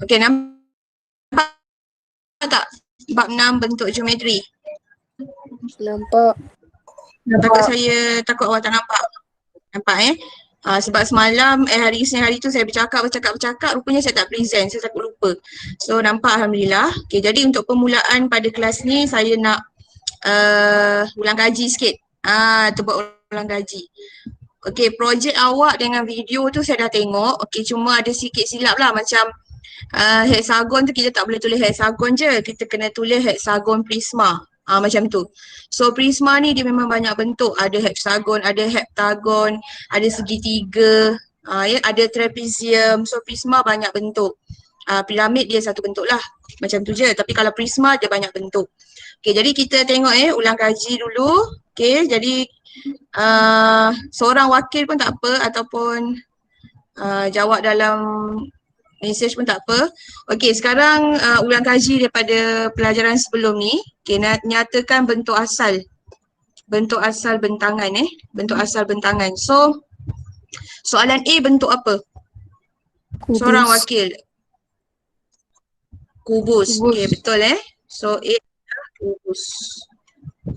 Okey, nampak tak bab 6 bentuk geometri? Nampak. Takut saya, takut awak tak nampak. Nampak sebab semalam hari tu saya bercakap, rupanya saya tak present, saya takut lupa. So nampak alhamdulillah. Okay, jadi untuk permulaan pada kelas ni saya nak ulang kaji sikit. Tu buat ulang kaji. Okay, projek awak dengan video tu saya dah tengok. Okay, cuma ada sikit silap lah macam hexagon tu kita tak boleh tulis hexagon je. Kita kena tulis hexagon prisma. Macam tu. So prisma ni dia memang banyak bentuk. Ada hexagon, ada heptagon, ada segitiga, ada trapezium. So prisma banyak bentuk. Piramid dia satu bentuk lah. Macam tu je. Tapi kalau prisma dia banyak bentuk. Okay, jadi kita tengok ulang kaji dulu. Okay, jadi seorang wakil pun tak apa ataupun jawab dalam message pun tak apa. Okey, sekarang ulang kaji daripada pelajaran sebelum ni. Okey, nyatakan bentuk asal. Bentuk asal bentangan bentuk asal bentangan. So, soalan A bentuk apa? Kubus. Seorang wakil. Kubus. Okey, betul So, A adalah kubus.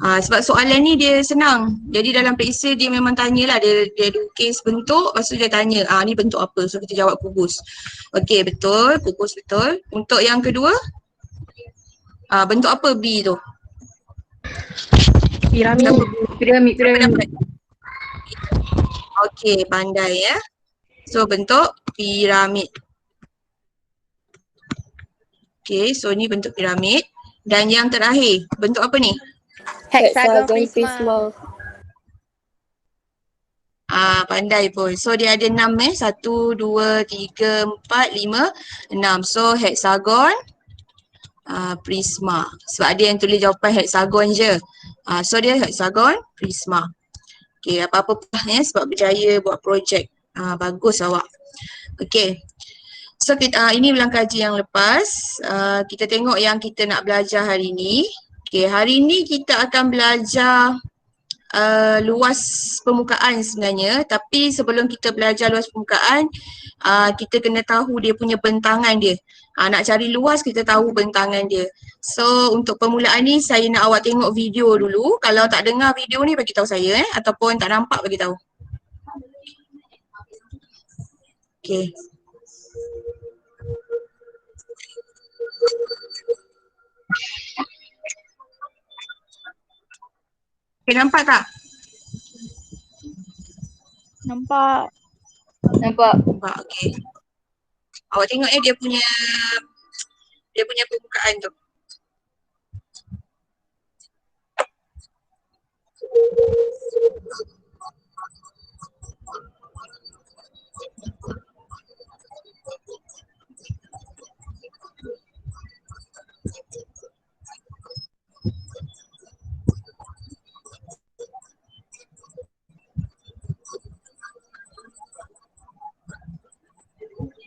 Sebab soalan ni dia senang. Jadi dalam periksa dia memang tanyalah, dia lukis bentuk, lepas tu dia tanya, ni bentuk apa? So kita jawab kubus. Okey, betul, kubus betul. Untuk yang kedua, bentuk apa B tu? Piramid. Piramid. Okey, pandai So bentuk piramid. Okey, so ni bentuk piramid. Dan yang terakhir, bentuk apa ni? Hexagon prisma. Pandai pun. So dia ada 6 1, 2, 3, 4, 5, 6. So hexagon prisma. Sebab ada yang tulis jawapan hexagon je. So dia hexagon prisma. Okay, apa-apa pun sebab berjaya buat projek. Bagus awak. Okay. So ini ulang kaji yang lepas. Kita tengok yang kita nak belajar hari ni. Okay, hari ni kita akan belajar luas permukaan sebenarnya, tapi sebelum kita belajar luas permukaan, kita kena tahu dia punya bentangan dia. Nak cari luas kita tahu bentangan dia. So untuk permulaan ni saya nak awak tengok video dulu. Kalau tak dengar video ni bagi tahu saya ataupun tak nampak bagi tahu. Okay. Okay, nampak tak? Nampak. Nampak, okey. Awak tengok dia punya permukaan tu.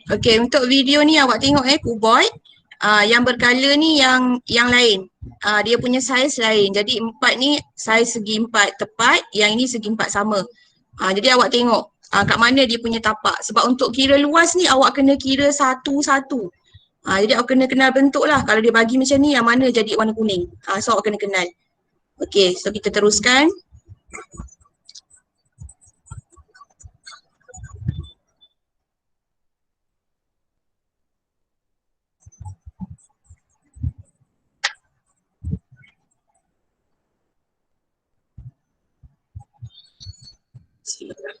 Okey, untuk video ni awak tengok kuboid. Yang berkala ni yang lain. Dia punya saiz lain. Jadi 4 ni saiz segi 4 tepat, yang ini segi 4 sama. Jadi awak tengok kat mana dia punya tapak. Sebab untuk kira luas ni awak kena kira satu-satu. Jadi awak kena kenal bentuk lah. Kalau dia bagi macam ni, yang mana jadi warna kuning. So awak kena kenal. Okey, so kita teruskan. Silakan.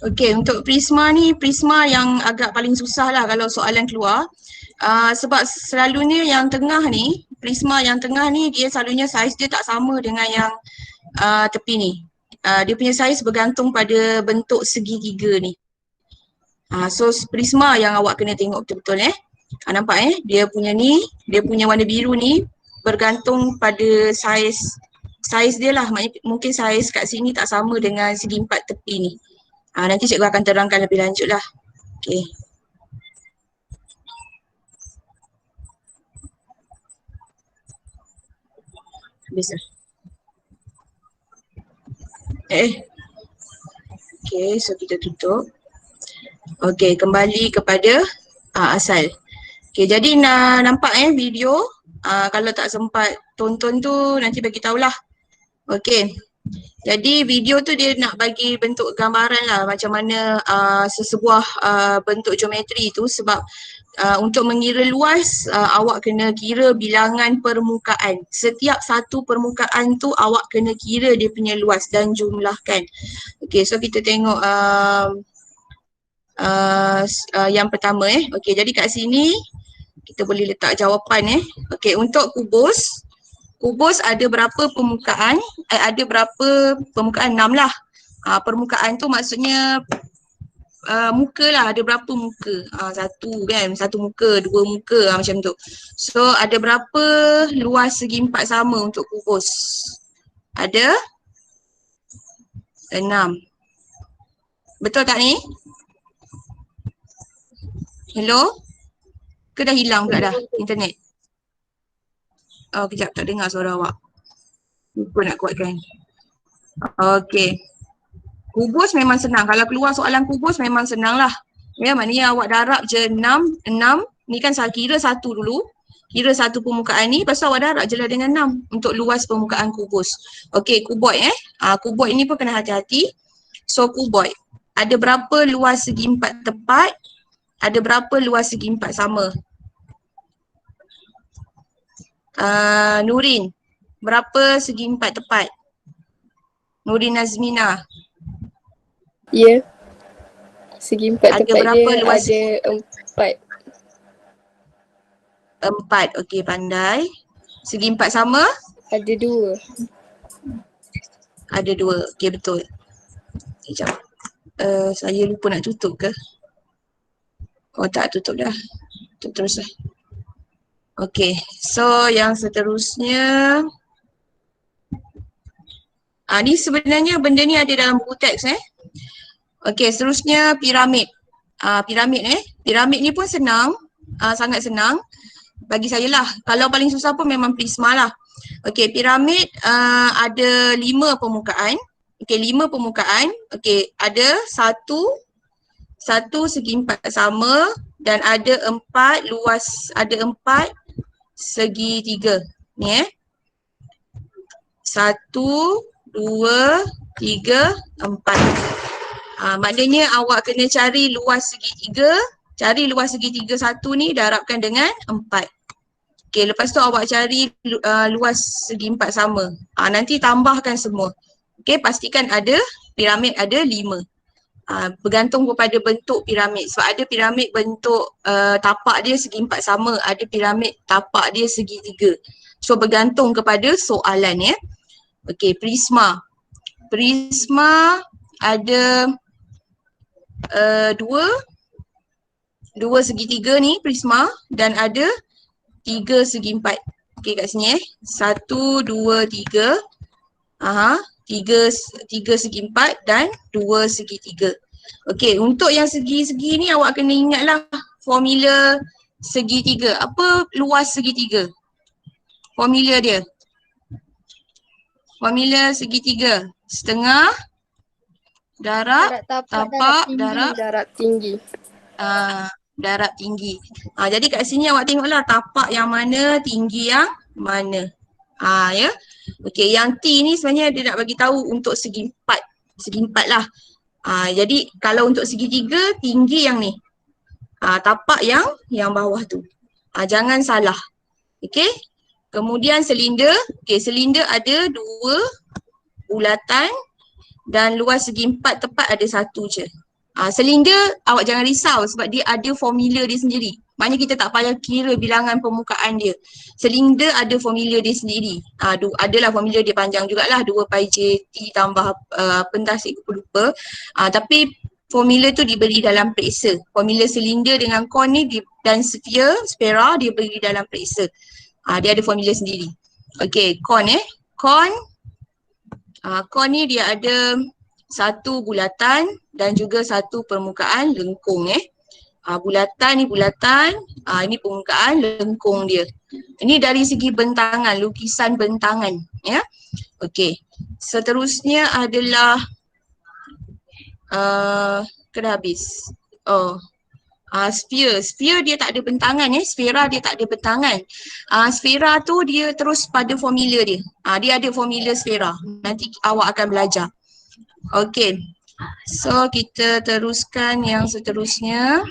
Okey, untuk prisma ni, prisma yang agak paling susah lah kalau soalan keluar. Sebab selalunya yang tengah ni, prisma yang tengah ni dia selalunya saiz dia tak sama dengan yang tepi ni. Dia punya saiz bergantung pada bentuk segitiga ni. So prisma yang awak kena tengok betul-betul nampak dia punya ni, dia punya warna biru ni bergantung pada saiz dia lah. Maknanya mungkin saiz kat sini tak sama dengan segi empat tepi ni. Nanti cikgu akan terangkan lebih lanjut lah. Okay. Habis lah. Okay, so kita tutup. Okay, kembali kepada asal. Okay, jadi nampak video. Kalau tak sempat tonton tu nanti bagi tahulah. Okay. Jadi video tu dia nak bagi bentuk gambaran lah macam mana sesebuah bentuk geometri tu sebab untuk mengira luas awak kena kira bilangan permukaan. Setiap satu permukaan tu awak kena kira dia punya luas dan jumlahkan. Okay, so kita tengok yang pertama Okay, jadi kat sini kita boleh letak jawapan Okay, untuk kubus. Kubus ada berapa permukaan? Ada berapa permukaan? 6 lah. Permukaan tu maksudnya muka lah, ada berapa muka? Satu kan, satu muka, dua muka macam tu. So ada berapa luas segi empat sama untuk kubus? Ada 6. Betul tak ni? Hello? Ke dah hilang pula dah internet? Oh, kejap tak dengar suara awak. Lupa nak kuatkan. Okay. Kubus memang senang. Kalau keluar soalan kubus memang senang lah. Ya, maknanya awak darab je 6. Ni kan saya kira satu dulu. Kira satu permukaan ni, lepas tu awak darab je lah dengan 6 untuk luas permukaan kubus. Okay, kuboid kuboid ni pun kena hati-hati. So, kuboid. Ada berapa luas segi empat tepat? Ada berapa luas segi empat sama? Nurin, berapa segi empat tepat? Nurin Nazmina. Ya. Segi empat Ada tepat berapa dia luas? ada 4. 4, okey, pandai. Segi empat sama? Ada 2. Ada 2, okey betul. Sekejap. Saya lupa nak tutup ke? Oh tak, tutup dah. Tutup terus lah. Okey, so yang seterusnya. Ni sebenarnya benda ni ada dalam buku teks Okey, seterusnya piramid. Piramid Piramid ni pun senang, sangat senang. Bagi saya lah, kalau paling susah pun memang prisma lah. Okey, piramid ada 5 permukaan. Okey, 5 permukaan. Okey, ada satu segi empat sama dan ada 4 luas, ada 4 segi 3. Ni 1, 2, 3, 4. Maknanya awak kena cari luas segi 3. Cari luas segi 3 satu ni darabkan dengan 4. Okay, lepas tu awak cari luas segi 4 sama. Nanti tambahkan semua. Okay, pastikan ada piramid ada 5. Bergantung kepada bentuk piramid. Sebab ada piramid bentuk tapak dia segi 4 sama. Ada piramid tapak dia segi 3. So bergantung kepada soalan Okay, prisma. Prisma ada 2 segitiga ni prisma dan ada 3 segi 4. Okey, kat sini 1, 2, 3. 3 segi 4 dan 2 segi 3. Okey, untuk yang segi-segi ni awak kena ingatlah formula segitiga. Apa luas segitiga? Formula dia. Formula segitiga. Setengah darab tapak darab tinggi. Darab tinggi. Jadi kat sini awak tengoklah tapak yang mana, tinggi yang mana. Ya. Okey, yang T ni sebenarnya dia nak bagi tahu untuk segi 4. Segi 4 lah. Jadi kalau untuk segitiga, tinggi yang ni. Tapak yang bawah tu. Jangan salah. Okey. Kemudian silinder. Okey, silinder ada 2 bulatan dan luas segi 4 tepat ada 1 je. Silinder awak jangan risau sebab dia ada formula dia sendiri. Maknanya kita tak payah kira bilangan permukaan dia. Silinder ada formula dia sendiri. Adalah formula dia panjang jugalah 2 pi j t tambah apa entah cikgu pun lupa. Tapi formula tu diberi dalam periksa. Formula silinder dengan kon ni dan sfera dia beri dalam periksa. Dia ada formula sendiri. Okey, kon kon ni dia ada satu bulatan dan juga satu permukaan lengkung bulatan ni bulatan, ini permukaan lengkung dia. Ini dari segi bentangan, lukisan bentangan ya. Okey. Seterusnya adalah kena habis. Sphere. Sphere dia tak ada bentangan sfera dia tak ada bentangan. Sfera tu dia terus pada formula dia. Dia ada formula sfera. Nanti awak akan belajar. Okey. So kita teruskan yang seterusnya.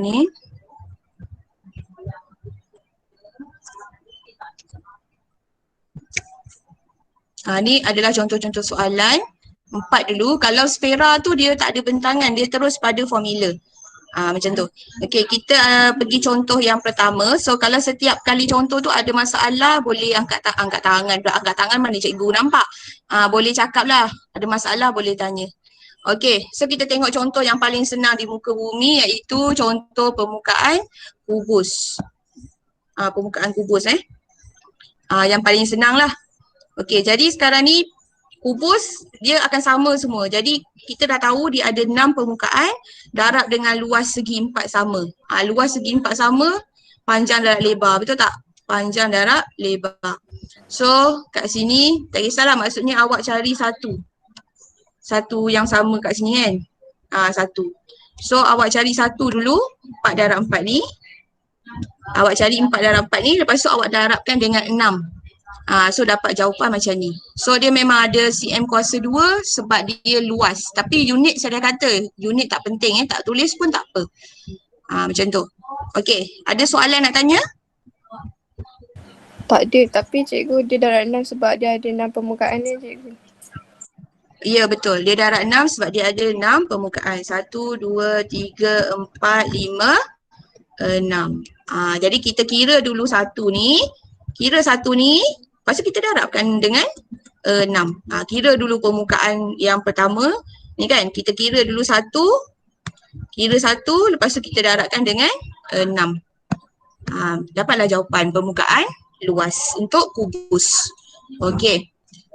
Ni. Ni adalah contoh-contoh soalan. 4 dulu. Kalau sfera tu dia tak ada bentangan, dia terus pada formula. Macam tu. Okey, kita pergi contoh yang pertama. So kalau setiap kali contoh tu ada masalah, boleh angkat tangan. Angkat tangan mana cikgu nampak. Boleh cakap lah. Ada masalah boleh tanya. Okey, so kita tengok contoh yang paling senang di muka bumi iaitu contoh permukaan kubus. Permukaan kubus yang paling senang lah. Okey, jadi sekarang ni kubus dia akan sama semua. Jadi kita dah tahu dia ada 6 permukaan, darab dengan luas segi 4 sama. Luas segi 4 sama, panjang darab lebar, betul tak? Panjang darab lebar. So kat sini tak kisahlah, maksudnya awak cari satu yang sama kat sini kan. Satu. So awak cari satu dulu, 4 darab 4 ni. Awak cari 4 darab 4 ni, lepas tu awak darabkan dengan 6. So dapat jawapan macam ni. So dia memang ada cm kuasa 2 sebab dia luas. Tapi unit saya dah kata, unit tak penting tak tulis pun tak apa. Macam tu. Okey, ada soalan nak tanya? Tak ada, tapi cikgu dia darab 6 sebab dia ada 6 permukaan ni cikgu. Ya betul, dia darab 6 sebab dia ada 6 permukaan. 1, 2, 3, 4, 5, 6. Jadi kita kira dulu satu ni. Lepas tu kita darabkan dengan 6. Kira dulu permukaan yang pertama. Ni kan, kita kira dulu satu, lepas tu kita darabkan dengan 6. Dapatlah jawapan permukaan luas untuk kubus. Okey.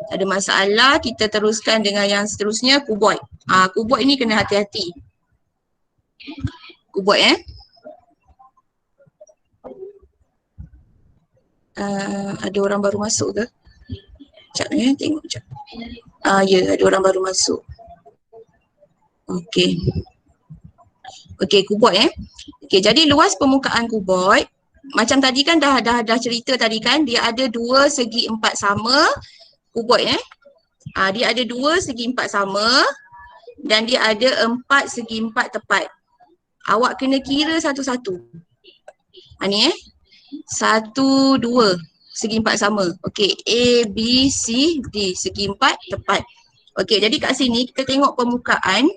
Ada masalah, kita teruskan dengan yang seterusnya, kuboid. Kuboid ni kena hati-hati. Kuboid ada orang baru masuk ke? Sekejap tengok sekejap. Ya, ada orang baru masuk. Okey. Okey, kuboid Okey, jadi luas permukaan kuboid macam tadi kan dah cerita tadi kan, dia ada 2 segi 4 sama. Kuboid dia ada 2 segi 4 sama dan dia ada 4 segi 4 tepat. Awak kena kira satu-satu. Ni 1, 2 segi 4 sama. Okey, A, B, C, D segi 4 tepat. Okey, jadi kat sini kita tengok permukaan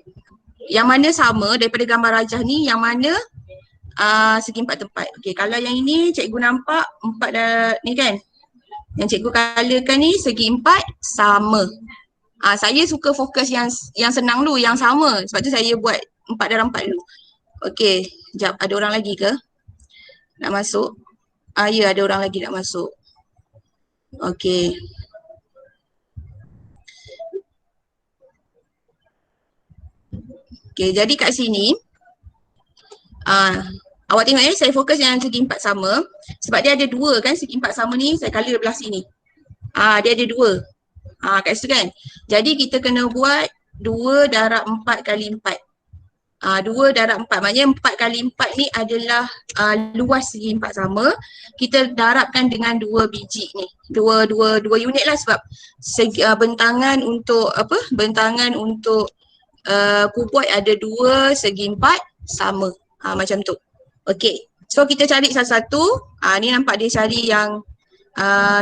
yang mana sama daripada gambar rajah ni, yang mana segi 4 tepat. Okey, kalau yang ini cikgu nampak 4 dah ni kan. Yang cikgu colourkan ni segi 4 sama. Saya suka fokus yang senang dulu, yang sama. Sebab tu saya buat 4 darab 4 dulu. Okey, sekejap, ada orang lagi ke nak masuk? Ya, ada orang lagi nak masuk. Okey. Okey, jadi kat sini awak tengok saya fokus yang segi 4 sama sebab dia ada 2 kan, segi 4 sama ni saya colour belah sini. Dia ada 2. Kat situ kan. Jadi kita kena buat 2 darab 4 kali 4. 2 darab 4, maknanya 4 kali 4 ni adalah luas segi 4 sama. Kita darabkan dengan 2 biji ni. 2 unit lah sebab bentangan untuk bentangan untuk kuboid ada 2 segi 4 sama. Macam tu. Okey. So kita cari satu-satu. Ni nampak dia cari yang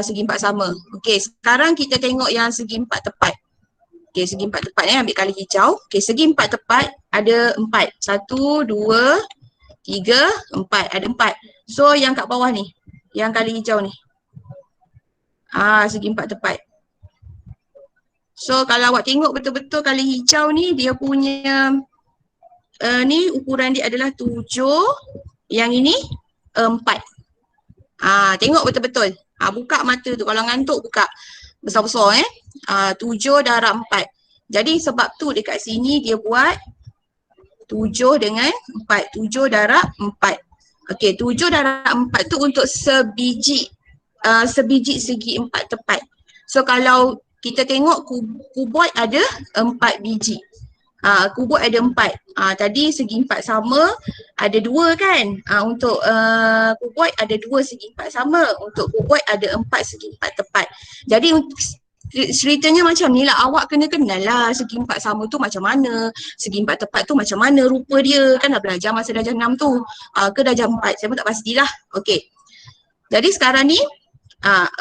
segi 4 sama. Okey, sekarang kita tengok yang segi 4 tepat. Okey, segi 4 tepat ambil kali hijau. Okey, segi 4 tepat ada 4. 1, 2, 3, 4. Ada 4. So yang kat bawah ni, yang kali hijau ni. Segi 4 tepat. So kalau awak tengok betul-betul kali hijau ni, dia punya ni ukuran dia adalah 7, yang ini 4. Tengok betul-betul. Buka mata tu, kalau ngantuk buka. Besar-besar 7 darab 4. Jadi sebab tu dekat sini dia buat 7 dengan 4. 7 darab 4. Okey, 7 darab 4 tu untuk sebiji segi 4 tepat. So kalau kita tengok kuboid ada 4 biji. Kuboid ada 4. Tadi segi 4 sama, ada 2 kan? Untuk kuboid ada 2 segi 4 sama. Untuk kuboid ada 4 segi 4 tepat. Jadi ceritanya macam ni lah, awak kena kenal lah segi 4 sama tu macam mana, segi 4 tepat tu macam mana rupa dia. Kan dah belajar masa darjah 6 tu. Ke darjah 4, saya pun tak pastilah. Okey. Jadi sekarang ni 4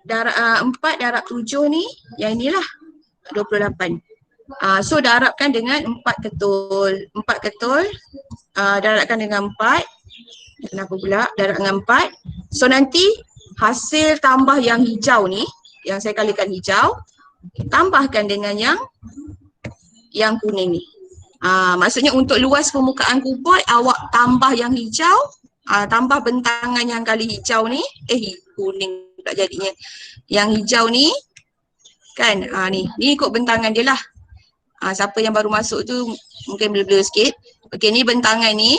darab 7 ni, yang inilah 28. So darabkan dengan 4 ketul. 4 ketul darabkan dengan 4. Kenapa pula darab dengan 4? So nanti hasil tambah yang hijau ni, yang saya kalikan hijau, tambahkan dengan yang kuning ni. Maksudnya untuk luas permukaan kuboid, awak tambah yang hijau, tambah bentangan yang kali hijau ni, kuning pula jadinya. Yang hijau ni kan, ni ikut bentangan dia lah. Siapa yang baru masuk tu mungkin blur-blur sikit. Okey, ni bentangan ni.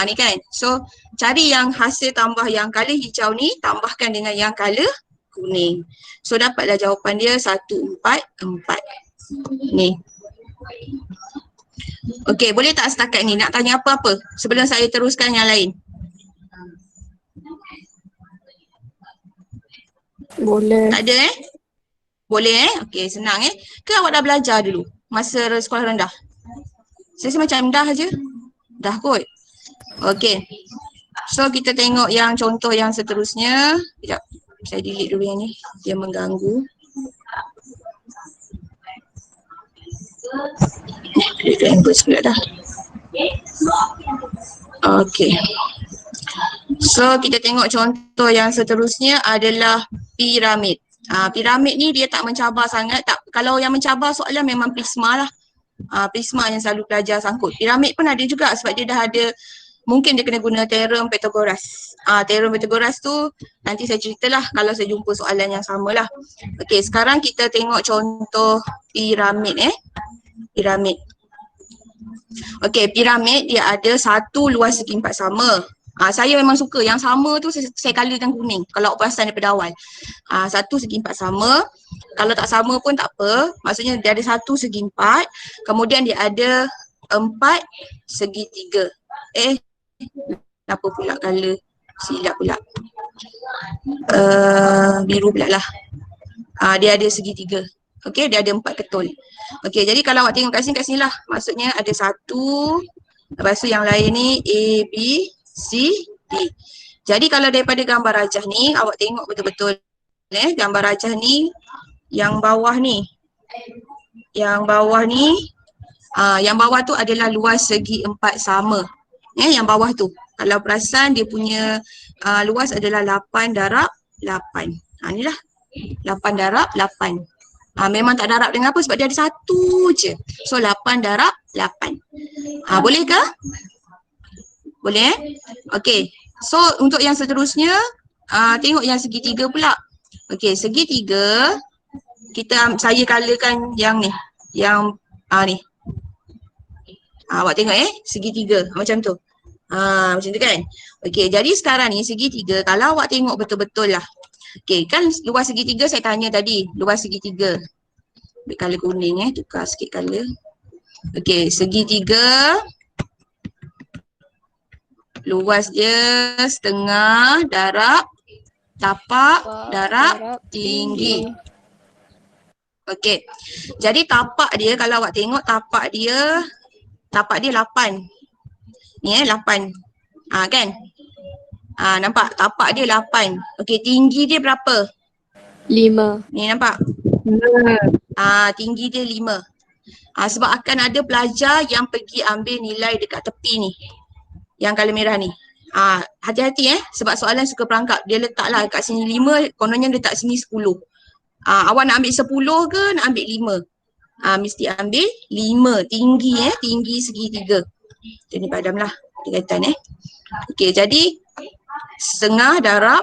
Ni kan. So cari yang hasil tambah yang color hijau ni, tambahkan dengan yang color kuning. So dapatlah jawapan dia 144. Ni. Okey, boleh tak setakat ni nak tanya apa-apa sebelum saya teruskan yang lain? Boleh. Tak ada Boleh Okey, senang Ke awak dah belajar dulu masa sekolah rendah? Saya rasa macam dah je. Dah kot. Okey. So kita tengok yang contoh yang seterusnya. Sekejap. Saya delete dulu yang ni. Dia mengganggu. Dia ambush pula dah. Okey. So kita tengok contoh yang seterusnya adalah piramid. Piramid ni dia tak mencabar sangat. Kalau yang mencabar soalan memang prisma lah. Prisma yang selalu pelajar sangkut. Piramid pun ada juga sebab dia dah ada, mungkin dia kena guna teorem Pythagoras. Teorem Pythagoras tu nanti saya ceritalah kalau saya jumpa soalan yang sama lah. Okey, sekarang kita tengok contoh piramid Piramid. Okey, piramid dia ada satu luas segi 4 sama. Saya memang suka yang sama tu saya colourkan kuning kalau awak perasan daripada awal. Satu segi 4 sama. Kalau tak sama pun tak apa. Maksudnya dia ada satu segi 4. Kemudian dia ada 4 segi 3. Kenapa pula colour? Silap pula. Biru pula lah. Dia ada segi 3. Okey, dia ada 4 ketul. Okey, jadi kalau awak tengok kat sini lah. Maksudnya ada 1. Lepas tu yang lain ni A, B, C, D. Jadi kalau daripada gambar rajah ni, awak tengok betul-betul gambar rajah ni, yang bawah ni. Yang bawah ni, yang bawah tu adalah luas segi 4 sama. Yang bawah tu. Kalau perasan dia punya luas adalah 8 darab 8. Inilah 8 darab 8. Memang tak darab dengan apa sebab dia ada satu je. So 8 darab 8. Boleh ke? Boleh Okey. So untuk yang seterusnya, tengok yang segitiga pula. Okey, segitiga saya colourkan yang ni. Yang ni. Awak tengok segitiga macam tu. Macam tu kan. Okey, jadi sekarang ni segitiga kalau awak tengok betul-betul lah. Okey, kan luas segitiga saya tanya tadi, luas segitiga. Ambil colour kuning tukar sikit colour. Okey, segitiga luas dia setengah darab tapak darab tinggi. Okey. Jadi tapak dia kalau awak tengok tapak dia 8. Ni 8. Kan? Nampak tapak dia 8. Okey, tinggi dia berapa? 5. Ni nampak? Tinggi dia 5. Sebab akan ada pelajar yang pergi ambil nilai dekat tepi ni. Yang color merah ni. Hati-hati sebab soalan suka perangkap. Dia letaklah kat sini 5, kononnya letak sini 10. Awak nak ambil 10 ke nak ambil 5? Mesti ambil 5. Tinggi tinggi segitiga. Jadi padamlah dia kaitan Okey, jadi setengah darab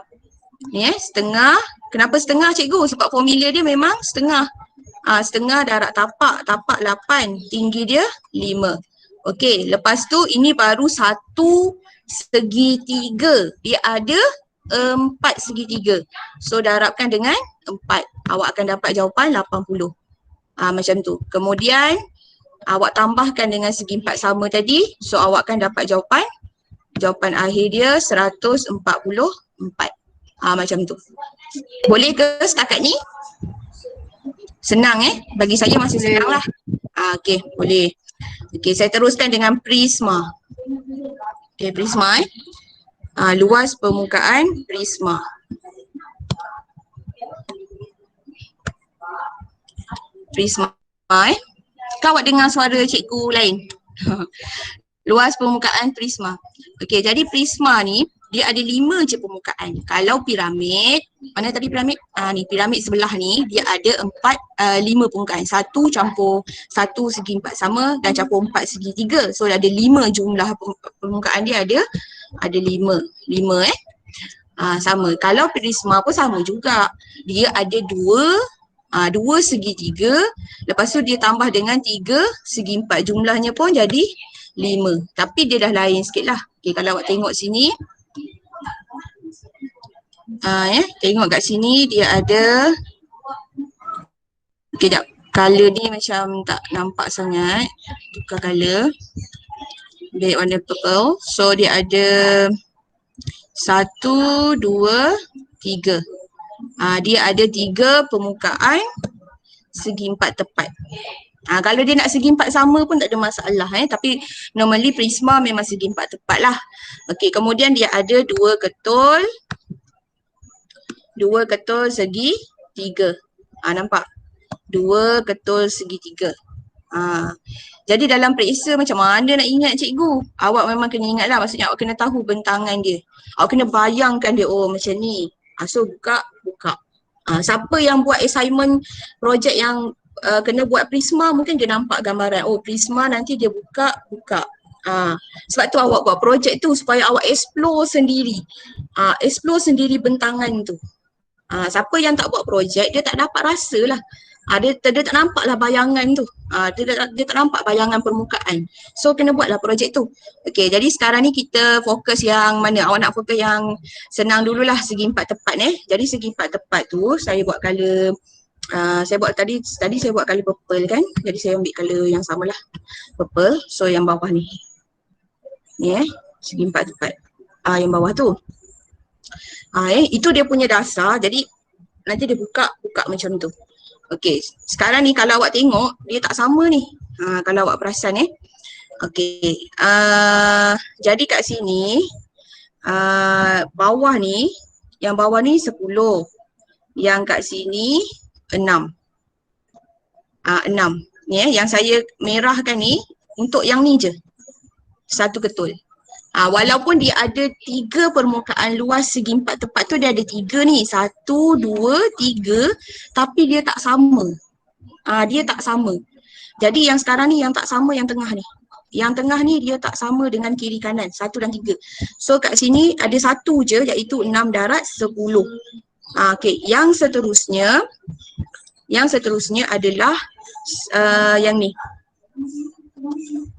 ni setengah. Kenapa setengah cikgu? Sebab formula dia memang setengah. Setengah darab tapak 8, tinggi dia 5. Okey, lepas tu ini baru 1 segitiga. Dia ada 4 segitiga. So darabkan dengan 4. Awak akan dapat jawapan 80. Macam tu. Kemudian awak tambahkan dengan segi 4 sama tadi. So awak akan dapat jawapan akhir dia 144. Macam tu. Boleh ke setakat ni? Senang bagi saya masih senang lah. Okey, boleh. Okey, saya teruskan dengan prisma. Okey, prisma luas permukaan prisma. Prisma Kau awak dengar suara cikgu lain? Luas permukaan prisma. Okey, jadi prisma ni dia ada 5 je permukaan. Kalau piramid, mana tadi piramid? Ni piramid sebelah ni dia ada 5 permukaan. 1 campur 1 segi 4 sama dan campur 4 segi 3. So ada 5 jumlah permukaan dia ada 5. 5 sama. Kalau prisma pun sama juga. Dia ada 2 segitiga, lepas tu dia tambah dengan 3 segi 4. Jumlahnya pun jadi 5. Tapi dia dah lain sikit lah. Okay, kalau awak tengok sini, tengok kat sini dia ada, okay, jap. Color ni macam tak nampak sangat. Tukar color. Ambil warna purple. So dia ada 1, 2, 3. Dia ada 3 permukaan segi 4 tepat. Kalau dia nak segi 4 sama pun tak ada masalah tapi normally prisma memang segi 4 tepat lah. Okey, kemudian dia ada 2 ketul segi 3. Nampak? 2 ketul segi 3. Jadi dalam periksa macam mana nak ingat cikgu? Awak memang kena ingat lah, maksudnya awak kena tahu bentangan dia. Awak kena bayangkan dia, macam ni. So buka. Siapa yang buat assignment projek yang kena buat prisma, mungkin dia nampak gambaran. Prisma nanti dia buka. Sebab tu awak buat projek tu supaya awak explore sendiri. Explore sendiri bentangan tu. Siapa yang tak buat projek, dia tak dapat rasa lah. Dia tak nampak lah bayangan tu. Dia tak nampak bayangan permukaan. So kena buatlah projek tu. Okey, jadi sekarang ni kita fokus yang mana? Awak nak fokus yang senang dululah, segi 4 tepat Jadi segi 4 tepat tu saya buat color, saya buat tadi saya buat color purple kan. Jadi saya ambil color yang samalah, purple. So yang bawah ni. Ni segi 4 tepat. Yang bawah tu. Itu dia punya dasar. Jadi nanti dia buka macam tu. Okey, sekarang ni kalau awak tengok dia tak sama ni. Kalau awak perasan Okey. Jadi kat sini bawah ni, yang bawah ni 10. Yang kat sini 6. 6. Ni yang saya merahkan ni untuk yang ni je. 1 ketul. Walaupun dia ada 3 permukaan luas segi 4 tepat tu, dia ada 3 ni. 1, 2, 3. Tapi dia tak sama. Dia tak sama. Jadi yang sekarang ni yang tak sama yang tengah ni. Yang tengah ni dia tak sama dengan kiri kanan. 1 dan 3. So kat sini ada 1 je, iaitu 6 darat 10. Okay. Yang seterusnya adalah yang ni.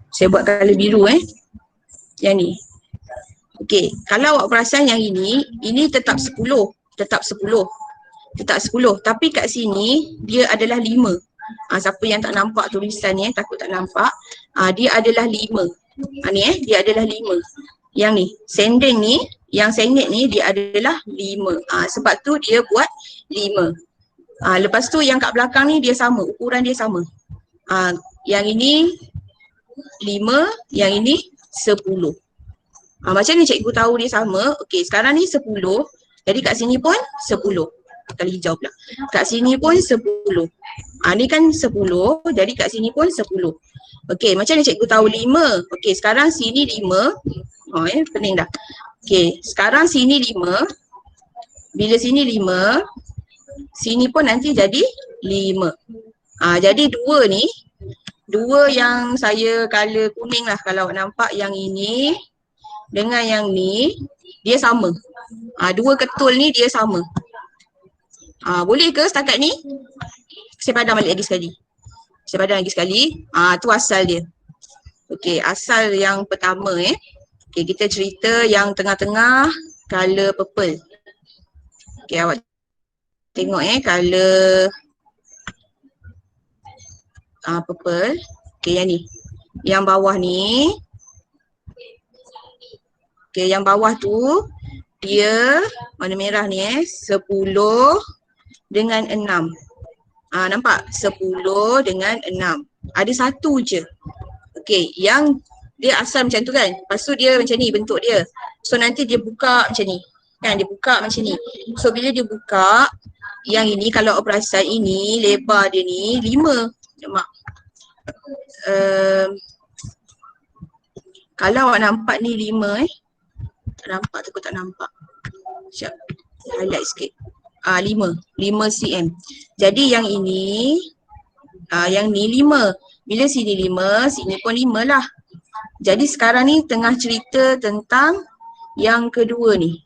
Saya buat color biru yang ni. Okey, kalau awak perasan yang ini tetap 10. Tapi kat sini dia adalah 5. Siapa yang tak nampak tulisan ni, takut tak nampak. Dia adalah 5. Dia adalah 5. Yang ni, sendeng ni, yang sengit ni dia adalah 5. Sebab tu dia buat 5. Lepas tu yang kat belakang ni dia sama, ukuran dia sama. Yang ini 5, yang ini 10. Macam ni cikgu tahu dia sama. Okey, sekarang ni 10. Jadi kat sini pun 10. kali hijau pula. Kat sini pun 10. Ni kan 10, jadi kat sini pun 10. Okey, macam mana cikgu tahu 5? Okey, sekarang sini 5. Pening dah. Okey, sekarang sini 5. Bila sini 5, sini pun nanti jadi 5. Jadi 2 ni, 2 yang saya color kuning lah kalau awak nampak, yang ini dengan yang ni dia sama. 2 ketul ni dia sama. Boleh ke setakat ni? Saya padam balik lagi sekali. Saya padam lagi sekali. Tu asal dia. Okey, asal yang pertama Okey, kita cerita yang tengah-tengah color purple. Okey, awak tengok color purple. Okey, yang ni. Yang bawah ni. Okey, yang bawah tu dia warna merah ni 10 dengan 6. Nampak? 10 dengan 6. Ada satu je. Okey, yang dia asal macam tu kan. Lepas tu dia macam ni bentuk dia. So nanti dia buka macam ni. Kan dia buka macam ni. So bila dia buka, yang ini kalau awak perasan ini lebar dia ni 5. Mak. Kalau awak nampak ni 5 tak nampak, takut tak nampak. Sekejap, highlight sikit. 5 cm. Jadi yang ini, yang ni 5. Bila sini 5, sini pun 5 lah. Jadi sekarang ni tengah cerita tentang yang kedua ni.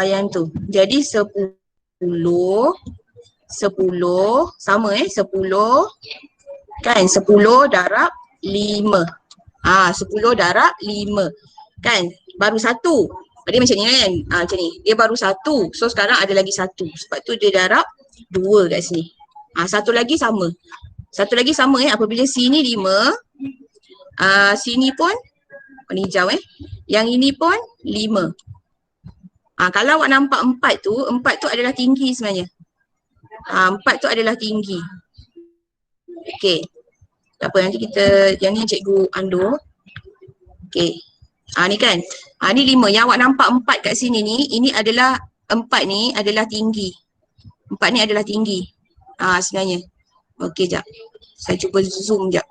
Yang tu. Jadi 10 sama 10 kan 10 darab 5. 10 darab 5 kan baru 1. Dia macam ni kan. Macam ni. Dia baru 1. So sekarang ada lagi 1. Sebab tu dia darab 2 kat sini. Satu lagi sama. Satu lagi sama apabila sini 5. Sini pun warna hijau Yang ini pun 5. Kalau awak nampak 4 tu adalah tinggi sebenarnya. 4 tu adalah tinggi. Okey. Tak apa, nanti kita, yang ni cikgu undur. Okey. Ni kan. Ni 5. Yang awak nampak 4 kat sini ni, ini adalah 4 ni adalah tinggi. 4 ni adalah tinggi. Sebenarnya. Okey, jap. Saya cuba zoom jap.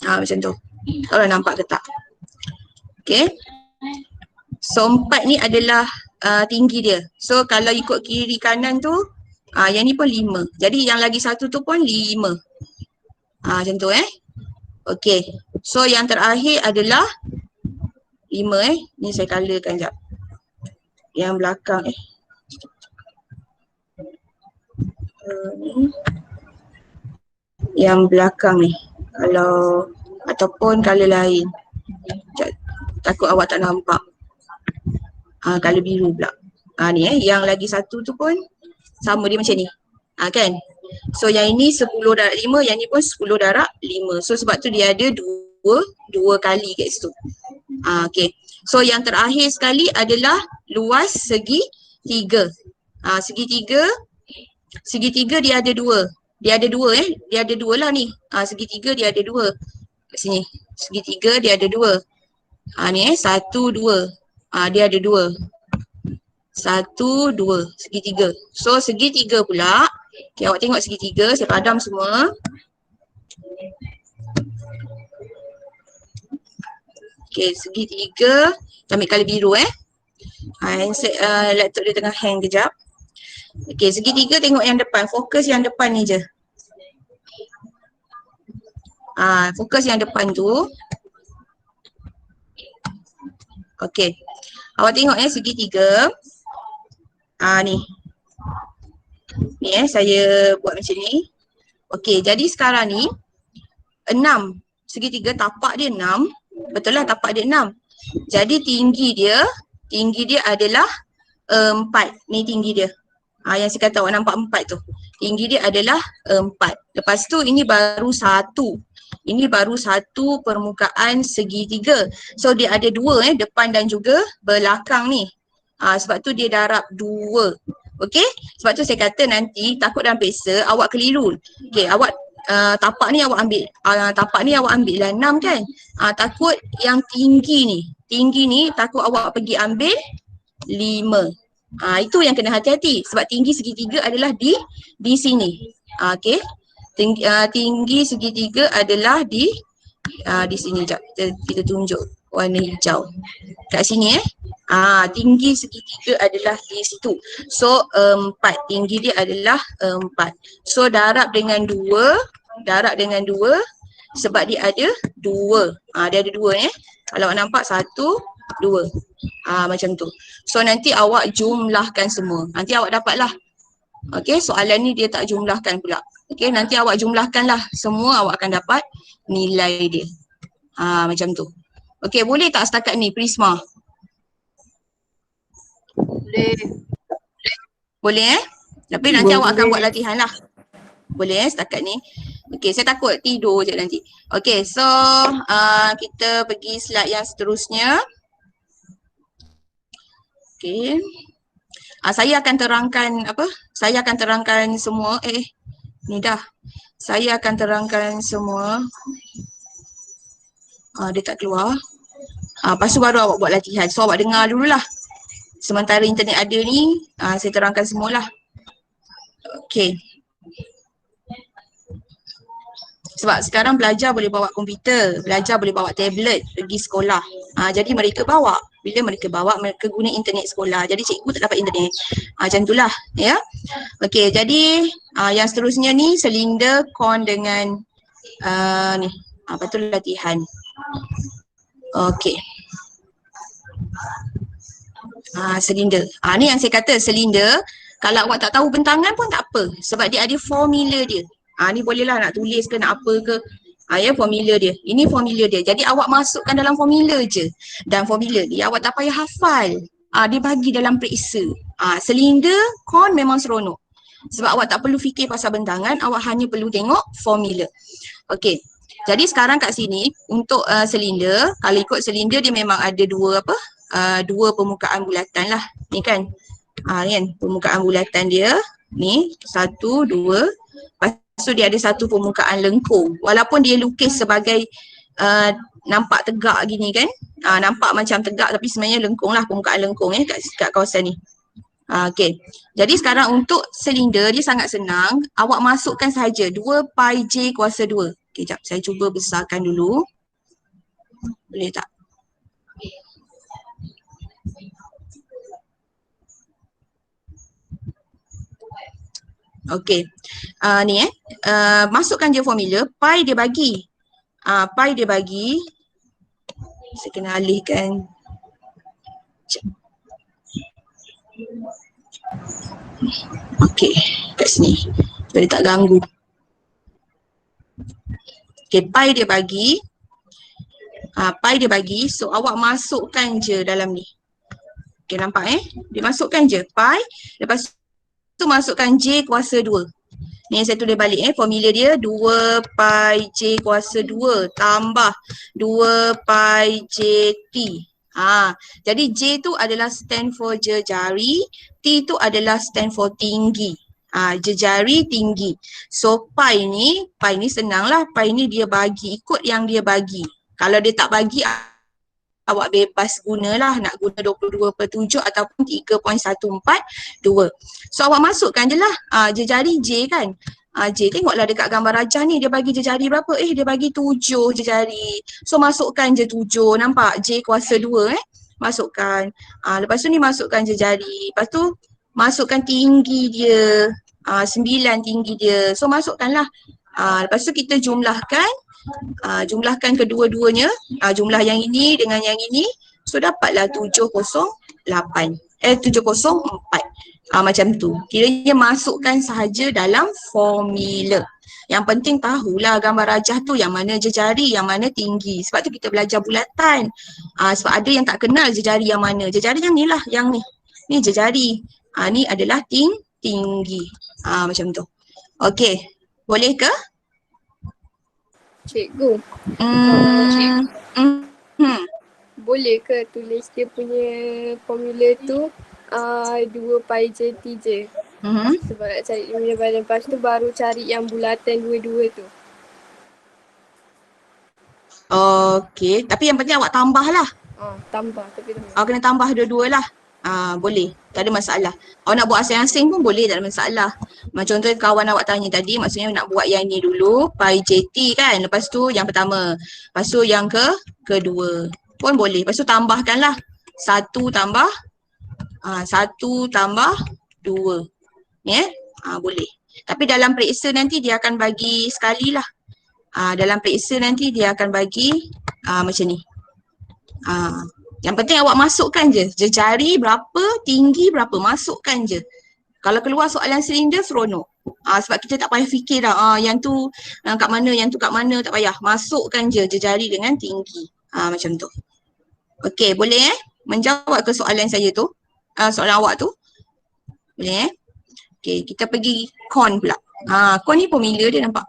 Macam tu. Kalau nampak ke tak. Okey. So 4 ni adalah tinggi dia. So kalau ikut kiri kanan tu, yang ni pun 5. Jadi yang lagi satu tu pun 5. Macam tu Okey. So yang terakhir adalah 5 Ni saya colorkan jap. Yang belakang yang belakang ni. Kalau ataupun color lain. Takut awak tak nampak. Color biru pula. Ni yang lagi satu tu pun sama dia macam ni. Kan? So yang ini 10 darab 5, yang ni pun 10 darab 5. So sebab tu dia ada dua kali kat situ. Okay. So yang terakhir sekali adalah luas segitiga. Segitiga dia ada 2. Dia ada 2 Dia ada 2 lah ni. Segitiga dia ada 2. Kat sini. Segitiga dia ada 2. Ni 1, 2. Dia ada 2. 1, 2. Segitiga. So segitiga pula. Okay, awak tengok segitiga. Saya padam semua. Okay, segitiga. Kita ambil color biru laptop dia tengah hang kejap. Okay, segitiga tengok yang depan. Fokus yang depan ni je. Fokus yang depan tu. Okay. Awak tengok segitiga. Ni. Ni saya buat macam ni. Okay, jadi sekarang ni 6. Segitiga tapak dia 6. Betul lah tapak dia 6. Jadi tinggi dia adalah 4. Ni tinggi dia. Yang saya kata awak nampak 4 tu. Tinggi dia adalah 4. Lepas tu ini baru 1. Ini baru satu permukaan segitiga. So dia ada 2 depan dan juga belakang ni. Sebab tu dia darab 2. Okey? Sebab tu saya kata nanti takut dalam peksa awak keliru. Okey, awak tapak ni awak ambil, tapak ni awak ambil lah 6 kan. Takut yang tinggi ni takut awak pergi ambil 5. Itu yang kena hati-hati sebab tinggi segitiga adalah di sini. Okey. Tinggi segitiga adalah di sini. Jap, kita tunjuk warna hijau. Kat sini tinggi segitiga adalah di situ. So 4, tinggi dia adalah 4. So darab dengan 2 sebab dia ada 2. Dia ada 2 Kalau awak nampak 1, 2. Macam tu. So nanti awak jumlahkan semua. Nanti awak dapatlah. Okey, soalan ni dia tak jumlahkan pula. Okey, nanti awak jumlahkanlah semua, awak akan dapat nilai dia. Macam tu. Okey, boleh tak setakat ni Prisma? Boleh. Boleh Tapi nanti awak akan buat latihan lah. Boleh setakat ni. Okey, saya takut tidur je nanti. Okey, so kita pergi slide yang seterusnya. Okey. Saya akan terangkan Saya akan terangkan semua. Ni dah. Saya akan terangkan semua. Dia tak keluar. Lepas tu baru awak buat latihan. So awak dengar dululah. Sementara internet ada ni, saya terangkan semualah. Okey. Sebab sekarang belajar boleh bawa komputer, belajar boleh bawa tablet pergi sekolah. Jadi mereka bawa. Bila mereka bawa, mereka guna internet sekolah. Jadi cikgu tak dapat internet. Macam itulah. Ya. Okey, jadi yang seterusnya ni silinder, kon dengan ni. Lepas tu latihan. Okey. Silinder. Ni yang saya kata silinder. Kalau awak tak tahu bentangan pun tak apa. Sebab dia ada formula dia. Ni bolehlah nak tulis ke nak apa ke. Formula dia. Ini formula dia. Jadi awak masukkan dalam formula je. Dan formula dia awak tak payah hafal. Dia bagi dalam periksa. Silinder, kon memang seronok. Sebab awak tak perlu fikir pasal bentangan. Awak hanya perlu tengok formula. Okey. Jadi sekarang kat sini untuk silinder. Kalau ikut silinder dia memang ada dua permukaan bulatan lah. Ni kan. Kan permukaan bulatan dia. Ni 1, 2. Lepas tu dia ada satu permukaan lengkung. Walaupun dia lukis sebagai nampak tegak gini kan. Nampak macam tegak tapi sebenarnya lengkung lah. Permukaan lengkung kat kawasan ni. Okey. Jadi sekarang untuk silinder dia sangat senang. Awak masukkan sahaja 2 pi j kuasa 2. Okey, jap saya cuba besarkan dulu. Boleh tak? Okey. Ni masukkan je formula. Pi dia bagi. Pi dia bagi. Saya kena alihkan. Okey, kat sini. Supaya dia tak ganggu. Okey, pi dia bagi. Pi dia bagi. So awak masukkan je dalam ni. Okey, nampak Dia masukkan je pi. Lepas tu masukkan j kuasa 2. Ni saya tulis balik formula dia 2 pi j kuasa 2 tambah 2 pi j t. Jadi j tu adalah stand for jejari, t tu adalah stand for tinggi. Jejari tinggi. So pi ni senang lah. Pi ni dia bagi ikut yang dia bagi. Kalau dia tak bagi awak bebas gunalah nak guna 22/7 ataupun 3.142. So awak masukkan je lah jejari J kan. J tengoklah dekat gambar rajah ni dia bagi jejari berapa? Dia bagi 7 jejari. So masukkan je 7. Nampak J kuasa 2 masukkan. Lepas tu ni masukkan jejari. Lepas tu masukkan tinggi dia. 9 tinggi dia. So masukkanlah. Lepas tu kita jumlahkan. Jumlahkan kedua-duanya, jumlah yang ini dengan yang ini, so dapatlah 704. Macam tu. Kiranya masukkan sahaja dalam formula. Yang penting tahulah gambar rajah tu yang mana jejari, yang mana tinggi. Sebab tu kita belajar bulatan. Sebab ada yang tak kenal jejari yang mana. Jejari yang ni lah, yang ni. Ni jejari. Ni adalah tinggi. Macam tu. Okey. Boleh ke? Cikgu, boleh ke tulis dia punya formula tu 2 pi j t je? Sebab nak cari dia punya badan. Lepas tu baru cari yang bulatan dua-dua tu. Okey, tapi yang penting awak tambah lah. Tambah tapi tambah. Awak kena tambah dua-dua lah. Boleh, tak ada masalah. Awak nak buat asing-asing pun boleh, tak ada masalah. Macam contoh kawan awak tanya tadi, maksudnya nak buat yang ni dulu, pi JT kan. Lepas tu yang pertama. Lepas tu yang kedua. Pun boleh. Lepas tu tambahkanlah. 1 tambah 1 tambah 2. Ya? Boleh. Tapi dalam periksa nanti dia akan bagi sekali lah. Dalam periksa nanti dia akan bagi macam ni. Yang penting awak masukkan je. Jari berapa, tinggi berapa, masukkan je. Kalau keluar soalan silinder, seronok. Sebab kita tak payah fikir dah, yang tu kat mana, yang tu kat mana, tak payah. Masukkan je jari dengan tinggi. Macam tu. Okey, boleh menjawab ke soalan saya tu? Soalan awak tu? Boleh Okey, kita pergi con pula. Con ni formula dia nampak?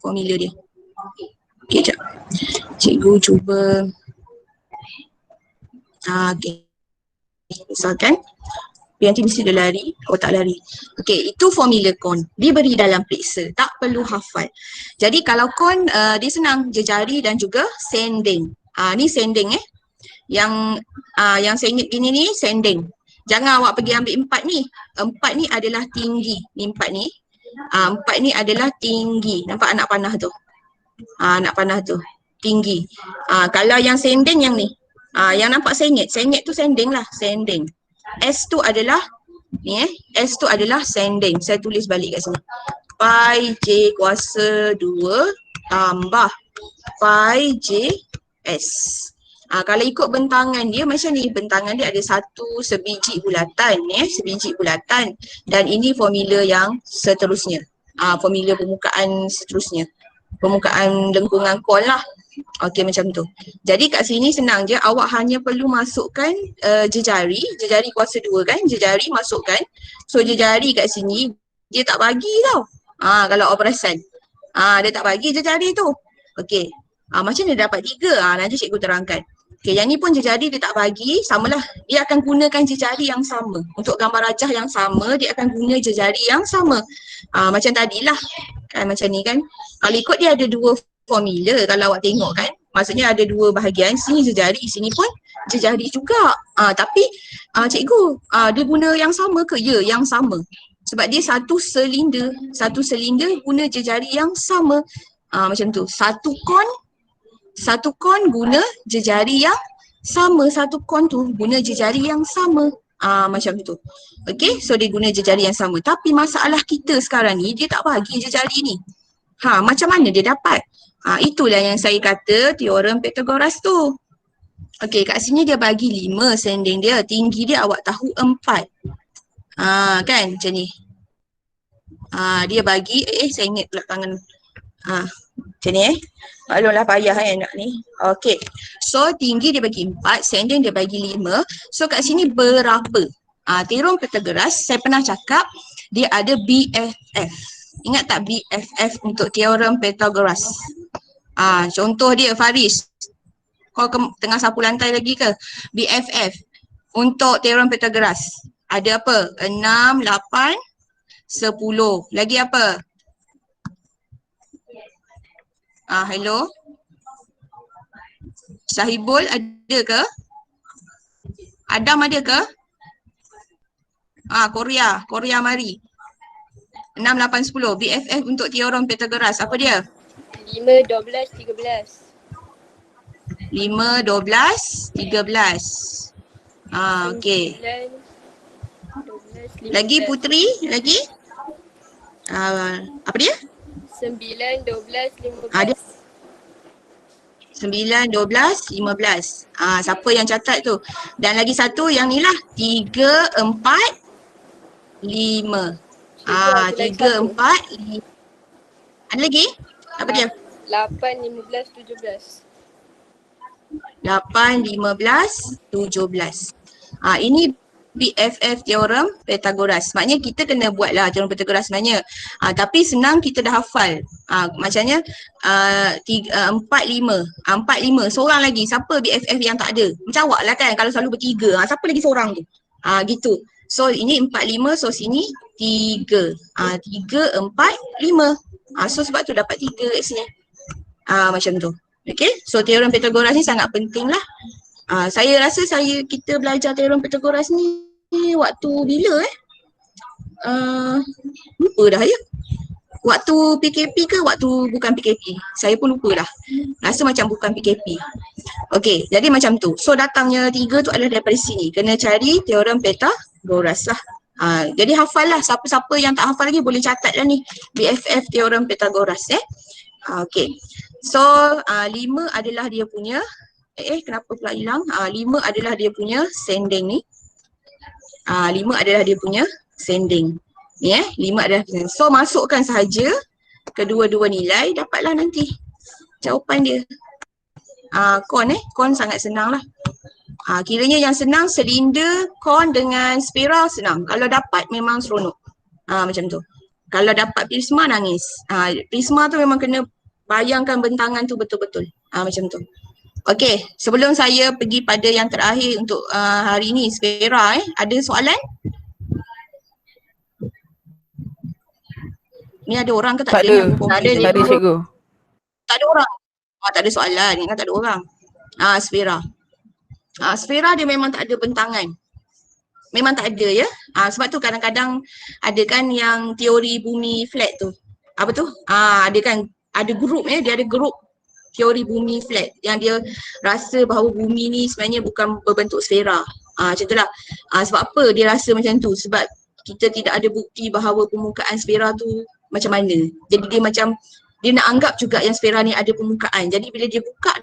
Formula dia. Okey, sekejap. Cikgu cuba. Okey. Misalkan, nanti mesti dia lari, tak lari. Okey, itu formula con. Diberi dalam periksa, tak perlu hafal. Jadi kalau con, dia senang, jejari dan juga sending. Ni sending Yang saya ingat gini ni sending. Jangan awak pergi ambil 4 ni. 4 ni adalah tinggi. Ni 4 ni. 4 ni adalah tinggi. Nampak anak panah tu? Anak panah tu. Tinggi. Kalau yang sending yang ni. Yang nampak sengit. Sengit tu sending lah. Sending. S tu adalah ni S tu adalah sending. Saya tulis balik kat sini. Pi J kuasa 2 tambah pi J S. Kalau ikut bentangan dia macam ni, bentangan dia ada satu sebiji bulatan sebiji bulatan, dan ini formula yang seterusnya. Formula permukaan seterusnya. Permukaan lengkungan kon lah. Okey, macam tu. Jadi kat sini senang je, awak hanya perlu masukkan jejari kuasa 2 kan, jejari masukkan. So jejari kat sini dia tak bagi tau. Kalau awak perasan. Dia tak bagi jejari tu. Okey. Macam dia dapat 3? Nanti cikgu terangkan. Okey, yang ni pun jejari dia tak bagi, samalah. Dia akan gunakan jejari yang sama. Untuk gambar rajah yang sama, dia akan guna jejari yang sama. Macam tadilah. Kan macam ni kan. Kalau ikut dia ada 2 formula kalau awak tengok kan. Maksudnya ada 2 bahagian, sini jejari, sini pun jejari juga. Tapi cikgu, dia guna yang sama ke? Ya, yang sama. Sebab dia satu silinder guna jejari yang sama. Macam tu. Satu kon guna jejari yang sama. Satu kon tu guna jejari yang sama. Macam tu. Okay, so dia guna jejari yang sama. Tapi masalah kita sekarang ni, dia tak bagi jejari ni. Macam mana dia dapat? Itulah yang saya kata teorem Pythagoras tu. Okay, kat sini dia bagi 5 sending dia. Tinggi dia awak tahu 4. Kan macam ni. Dia bagi, saya ingat pula tangan. Macam ni maklumlah payah nak ni. Okay, so tinggi dia bagi 4, sending dia bagi 5. So kat sini berapa? Teorem Pythagoras saya pernah cakap dia ada BFF. Ingat tak BFF untuk teorem Pythagoras? Contoh dia Faris. Kau tengah sapu lantai lagi ke? BFF untuk teorem Pythagoras. Ada apa? 6, 8, 10. Lagi apa? Hello? Syahibul ada ke? Adam ada ke? Korea mari. 6, 8, 10. BFF untuk teorem Pythagoras. Apa dia? 5, 12, 13. 5, 12, 13. Okey. 12, 15. Lagi Putri? Lagi? Apa dia? 9, 12, 15. Dia 9, 12, 15. Siapa yang catat tu? Dan lagi satu yang ni lah. 3, 4, 5. 3, 4, 5. Ada lagi? Apa dia? 8, 15, 17. 8, 15, 17. Ini BFF teorem Pythagoras. Maknanya kita kena buatlah teorem Pythagoras sebenarnya. Tapi senang kita dah hafal. Macamnya 4, 5. 4, 5. Seorang lagi. Siapa BFF yang tak ada? Macam awak lah kan kalau selalu bertiga. Siapa lagi seorang tu? Gitu. So ini 4, 5, so sini 3. 3, 4, 5. So sebab tu dapat 3 kat sini. Macam tu. Okay, so teorem Pythagoras ni sangat penting lah. Saya rasa kita belajar teorem Pythagoras ni waktu bila lupa dah ya. Waktu PKP ke waktu bukan PKP? Saya pun lupa dah. Rasa macam bukan PKP. Okey, jadi macam tu. So datangnya 3 tu adalah daripada sini. Kena cari teorem Pythagoras lah. Jadi hafal lah. Siapa-siapa yang tak hafal lagi boleh catat lah ni. BFF teorem Pythagoras Okey. So 5 adalah dia punya kenapa pula hilang? 5 adalah dia punya sending ni. 5 adalah dia punya sending. Ni 5 adalah sending. So masukkan sahaja kedua-dua nilai, dapatlah nanti jawapan dia. Kon sangat senang lah. Kiranya yang senang silinder, kon dengan spiral senang. Kalau dapat memang seronok. Macam tu. Kalau dapat prisma nangis. Prisma tu memang kena bayangkan bentangan tu betul-betul. Macam tu. Okey, sebelum saya pergi pada yang terakhir untuk hari ni, Sfera ada soalan? Ni ada orang ke tak ada? Tak ada cikgu. Tak ada orang. Tak ada soalan, ni kan tak ada orang. Sfera. Sfera dia memang tak ada bentangan. Memang tak ada ya. Sebab tu kadang-kadang ada kan yang teori bumi flat tu. Apa tu? Ada kan, ada grup dia ada grup teori bumi flat yang dia rasa bahawa bumi ni sebenarnya bukan berbentuk sfera. Macam tu lah. Sebab apa dia rasa macam tu? Sebab kita tidak ada bukti bahawa permukaan sfera tu macam mana. Jadi dia macam, dia nak anggap juga yang sfera ni ada permukaan. Jadi bila dia buka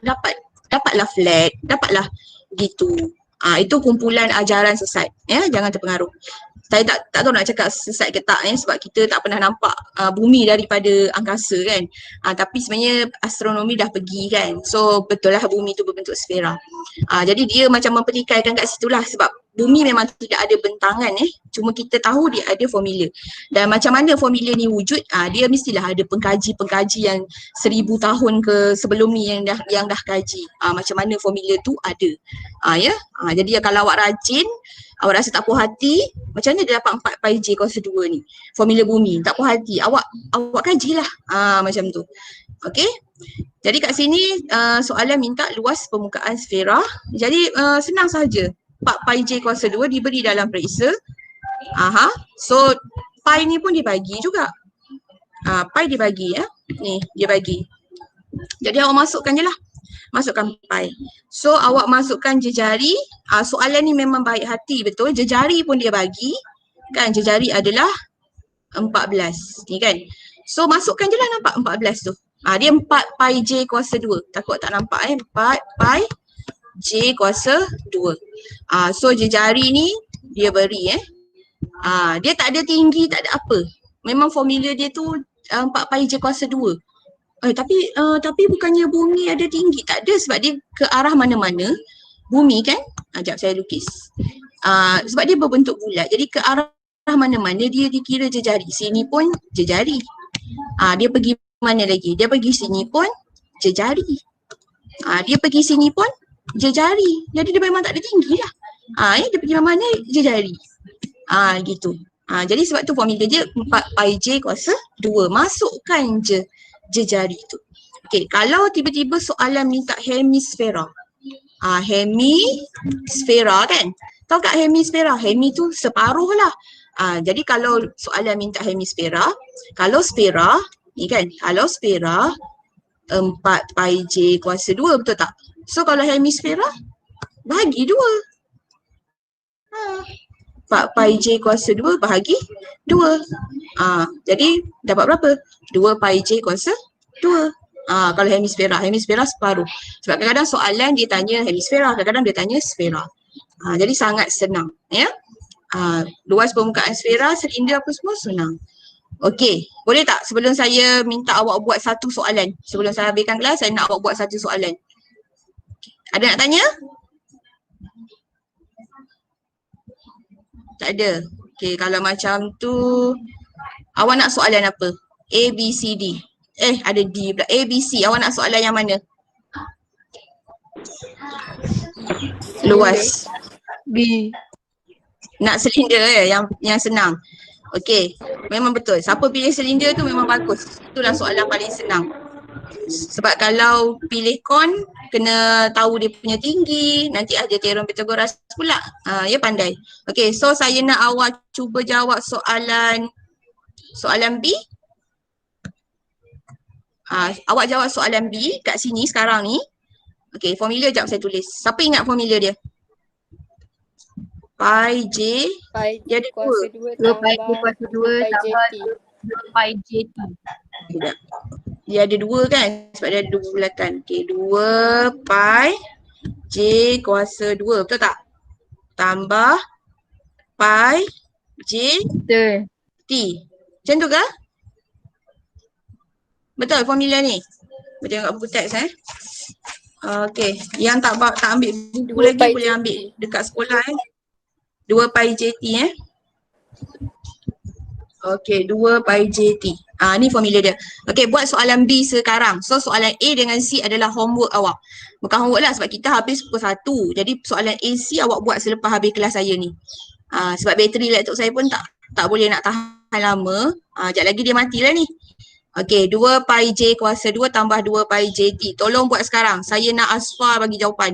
dapatlah flat, dapatlah gitu. Itu kumpulan ajaran sesat. Jangan terpengaruh. Saya tak tahu nak cakap sesat ke tak sebab kita tak pernah nampak bumi daripada angkasa kan. Tapi sebenarnya astronomi dah pergi kan. So betul lah bumi tu berbentuk sfera. Jadi dia macam mempertikaikan kat situ lah sebab bumi memang tidak ada bentangan cuma kita tahu dia ada formula. Dan macam mana formula ni wujud, dia mestilah ada pengkaji-pengkaji yang 1000 tahun ke sebelum ni yang dah kaji. Macam mana formula tu ada. Jadi kalau awak rajin, awak rasa tak puas hati, macam mana dia dapat 4 pi j kuasa 2 ni? Formula bumi, tak puas hati, awak kajilah. Macam tu. Okey. Jadi kat sini soalan minta luas permukaan sfera. Jadi senang sahaja. 4 pi j kuasa 2 diberi dalam periksa. So pi ni pun dibagi juga. Pi dibagi Ni dia bagi. Jadi awak masukkan je lah. Masukkan pi. So awak masukkan jejari. Soalan ni memang baik hati betul. Jejari pun dia bagi. Kan jejari adalah 14. Ni kan. So masukkan je lah, nampak 14 tu. Dia 4 pi j kuasa 2. Takut tak nampak 4 pi j kuasa 2. So jejari ni dia beri dia tak ada tinggi, tak ada apa. Memang formula dia tu 4 pi j kuasa 2. Tapi bukannya bumi ada tinggi. Tak ada sebab dia ke arah mana-mana. Bumi kan? Sekejap saya lukis. Sebab dia berbentuk bulat. Jadi ke arah mana-mana dia dikira jejari. Sini pun jejari. Dia pergi mana lagi? Dia pergi sini pun jejari. Dia pergi sini pun jejari. Jadi dia memang tak ada tinggi lah. Dia pergi mana jejari. Gitu. Jadi sebab tu formula dia 4 pi j kuasa 2. Masukkan je jejari tu. Okey, kalau tiba-tiba soalan minta hemisfera. Hemisfera kan? Tahu tak hemisfera? Hemi tu separuh lah. Jadi kalau soalan minta hemisfera, kalau sfera, ni kan, kalau sfera 4 pi j kuasa 2, betul tak? So kalau hemisfera, bagi 2. 4 pi j kuasa 2 bahagi 2. Jadi dapat berapa? 2 pi j kuasa 2. Kalau hemisfera separuh. Sebab kadang-kadang soalan dia tanya hemisfera, kadang-kadang dia tanya sfera. Jadi sangat senang ya. Luas permukaan sfera, silinder apa semua senang. Okey, boleh tak sebelum saya minta awak buat satu soalan? Sebelum saya habiskan kelas, saya nak awak buat satu soalan. Ada nak tanya? Tak ada. Okey, kalau macam tu awak nak soalan apa? A, B, C, D. Ada D pula. A, B, C. Awak nak soalan yang mana? Luas. B. Nak silinder yang senang. Okey, memang betul. Siapa pilih silinder tu memang bagus. Itulah soalan paling senang. Sebab kalau pilih kon, kena tahu dia punya tinggi, nanti ada teorem Pythagoras pula. Ya pandai. Okey, so saya nak awak cuba jawab soalan B. Awak jawab soalan B kat sini sekarang ni. Okey, formula jap saya tulis. Siapa ingat formula dia? Pi J, Pi dia ada dua. kuasa 2 2 pi tambah kuasa 2 2 pi tambah JT. 2 pi JT. Tidak. Dia ada dua kan? Sebab dia ada dua bulatan. Okey, 2 pi J kuasa 2. Betul tak? Tambah pi J Betul. T. Macam tu ke? Betul formula ni? Macam kat buku teks Okey, yang tak ambil buku 2 lagi pi boleh JT. ambil dekat sekolah 2 pi JT Okey, 2 pi JT. Ni formula dia. Okey, buat soalan B sekarang. So soalan A dengan C adalah homework awak. Bukan homework lah sebab kita habis pukul 1. Jadi soalan A, C awak buat selepas habis kelas saya ni. Sebab bateri laptop saya pun tak boleh nak tahan lama. Sekejap lagi dia matilah ni. Okey, 2 pi J kuasa 2 tambah 2 pi JT. Tolong buat sekarang. Saya nak Asfar bagi jawapan.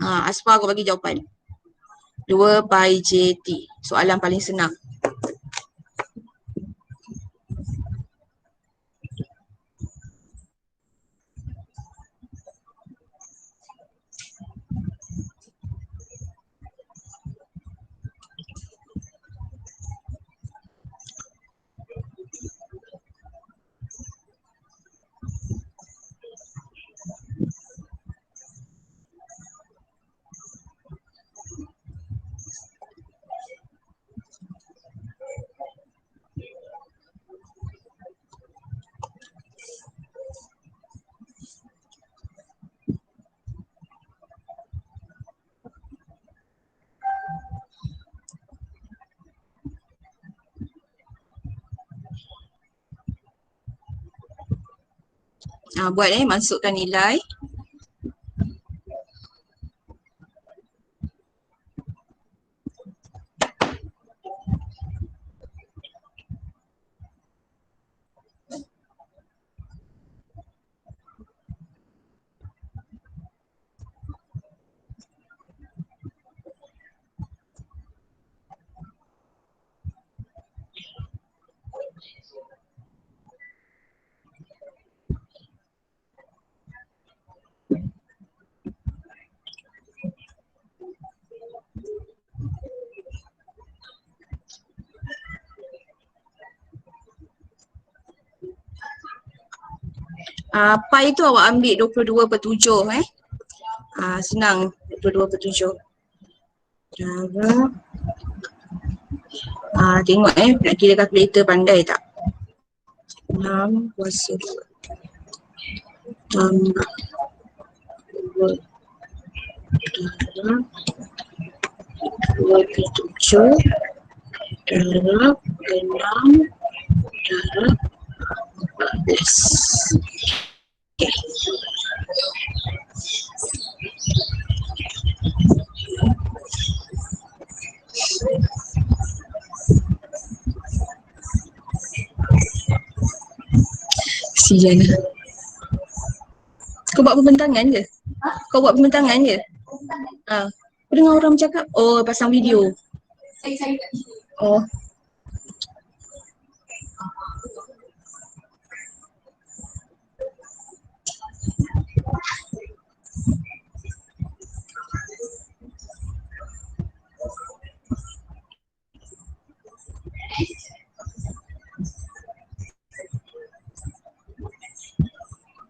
Asfar kau bagi jawapan. 2 pi JT. Soalan paling senang. Buat masukkan nilai. Pi tu awak ambil 22/7 senang 22/7. Cara tengok nak kira kalkulator pandai tak? 6 kuasa 2 tambah 2 darab 27 darab 6 darab 14. Okay. Kesian. Kau buat pembentangan je? Kau buat pembentangan je? Kau dengar orang bercakap? Oh, pasang video. Oh.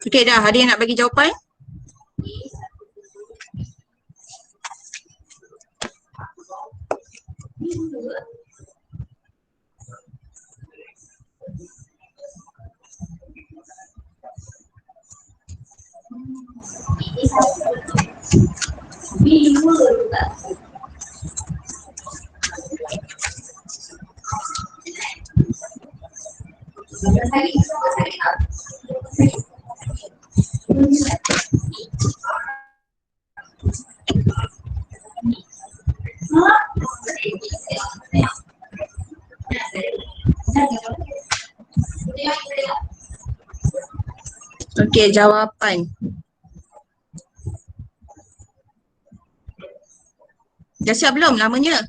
Okey dah, ada yang nak bagi jawapan? Okey, jawapan. Dah siap belum namanya?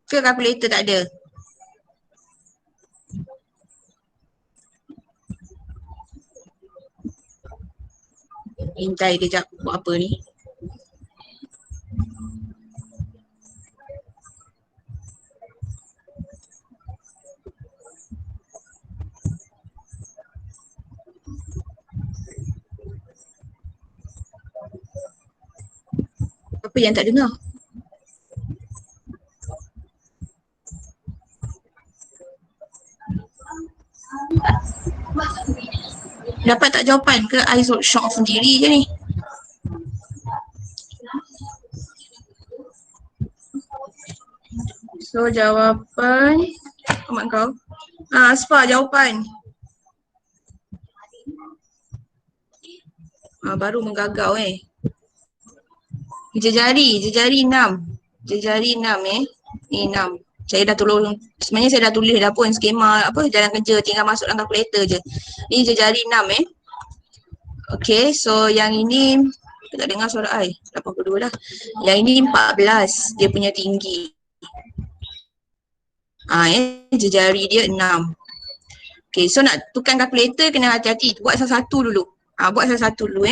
Ke kalkulator tak ada? Intai dia jap buat apa ni? Apa yang tak dengar? Dapat tak jawapan ke I shock sendiri je ni? So jawapan mak kau. Asfar jawapan. Baru menggagau jejari 6. Jejari 6 Ni 6. Saya dah tolong, sebenarnya saya dah tulis dah pun skema apa jalan kerja, tinggal masuk dalam kalkulator je. Ni jejari 6 Okay, so yang ini tak dengar suara I, 82 dah. Yang ini 14 dia punya tinggi. Jejari dia 6. Okay, so nak tukar kalkulator kena hati-hati, buat satu-satu dulu. Buat satu-satu dulu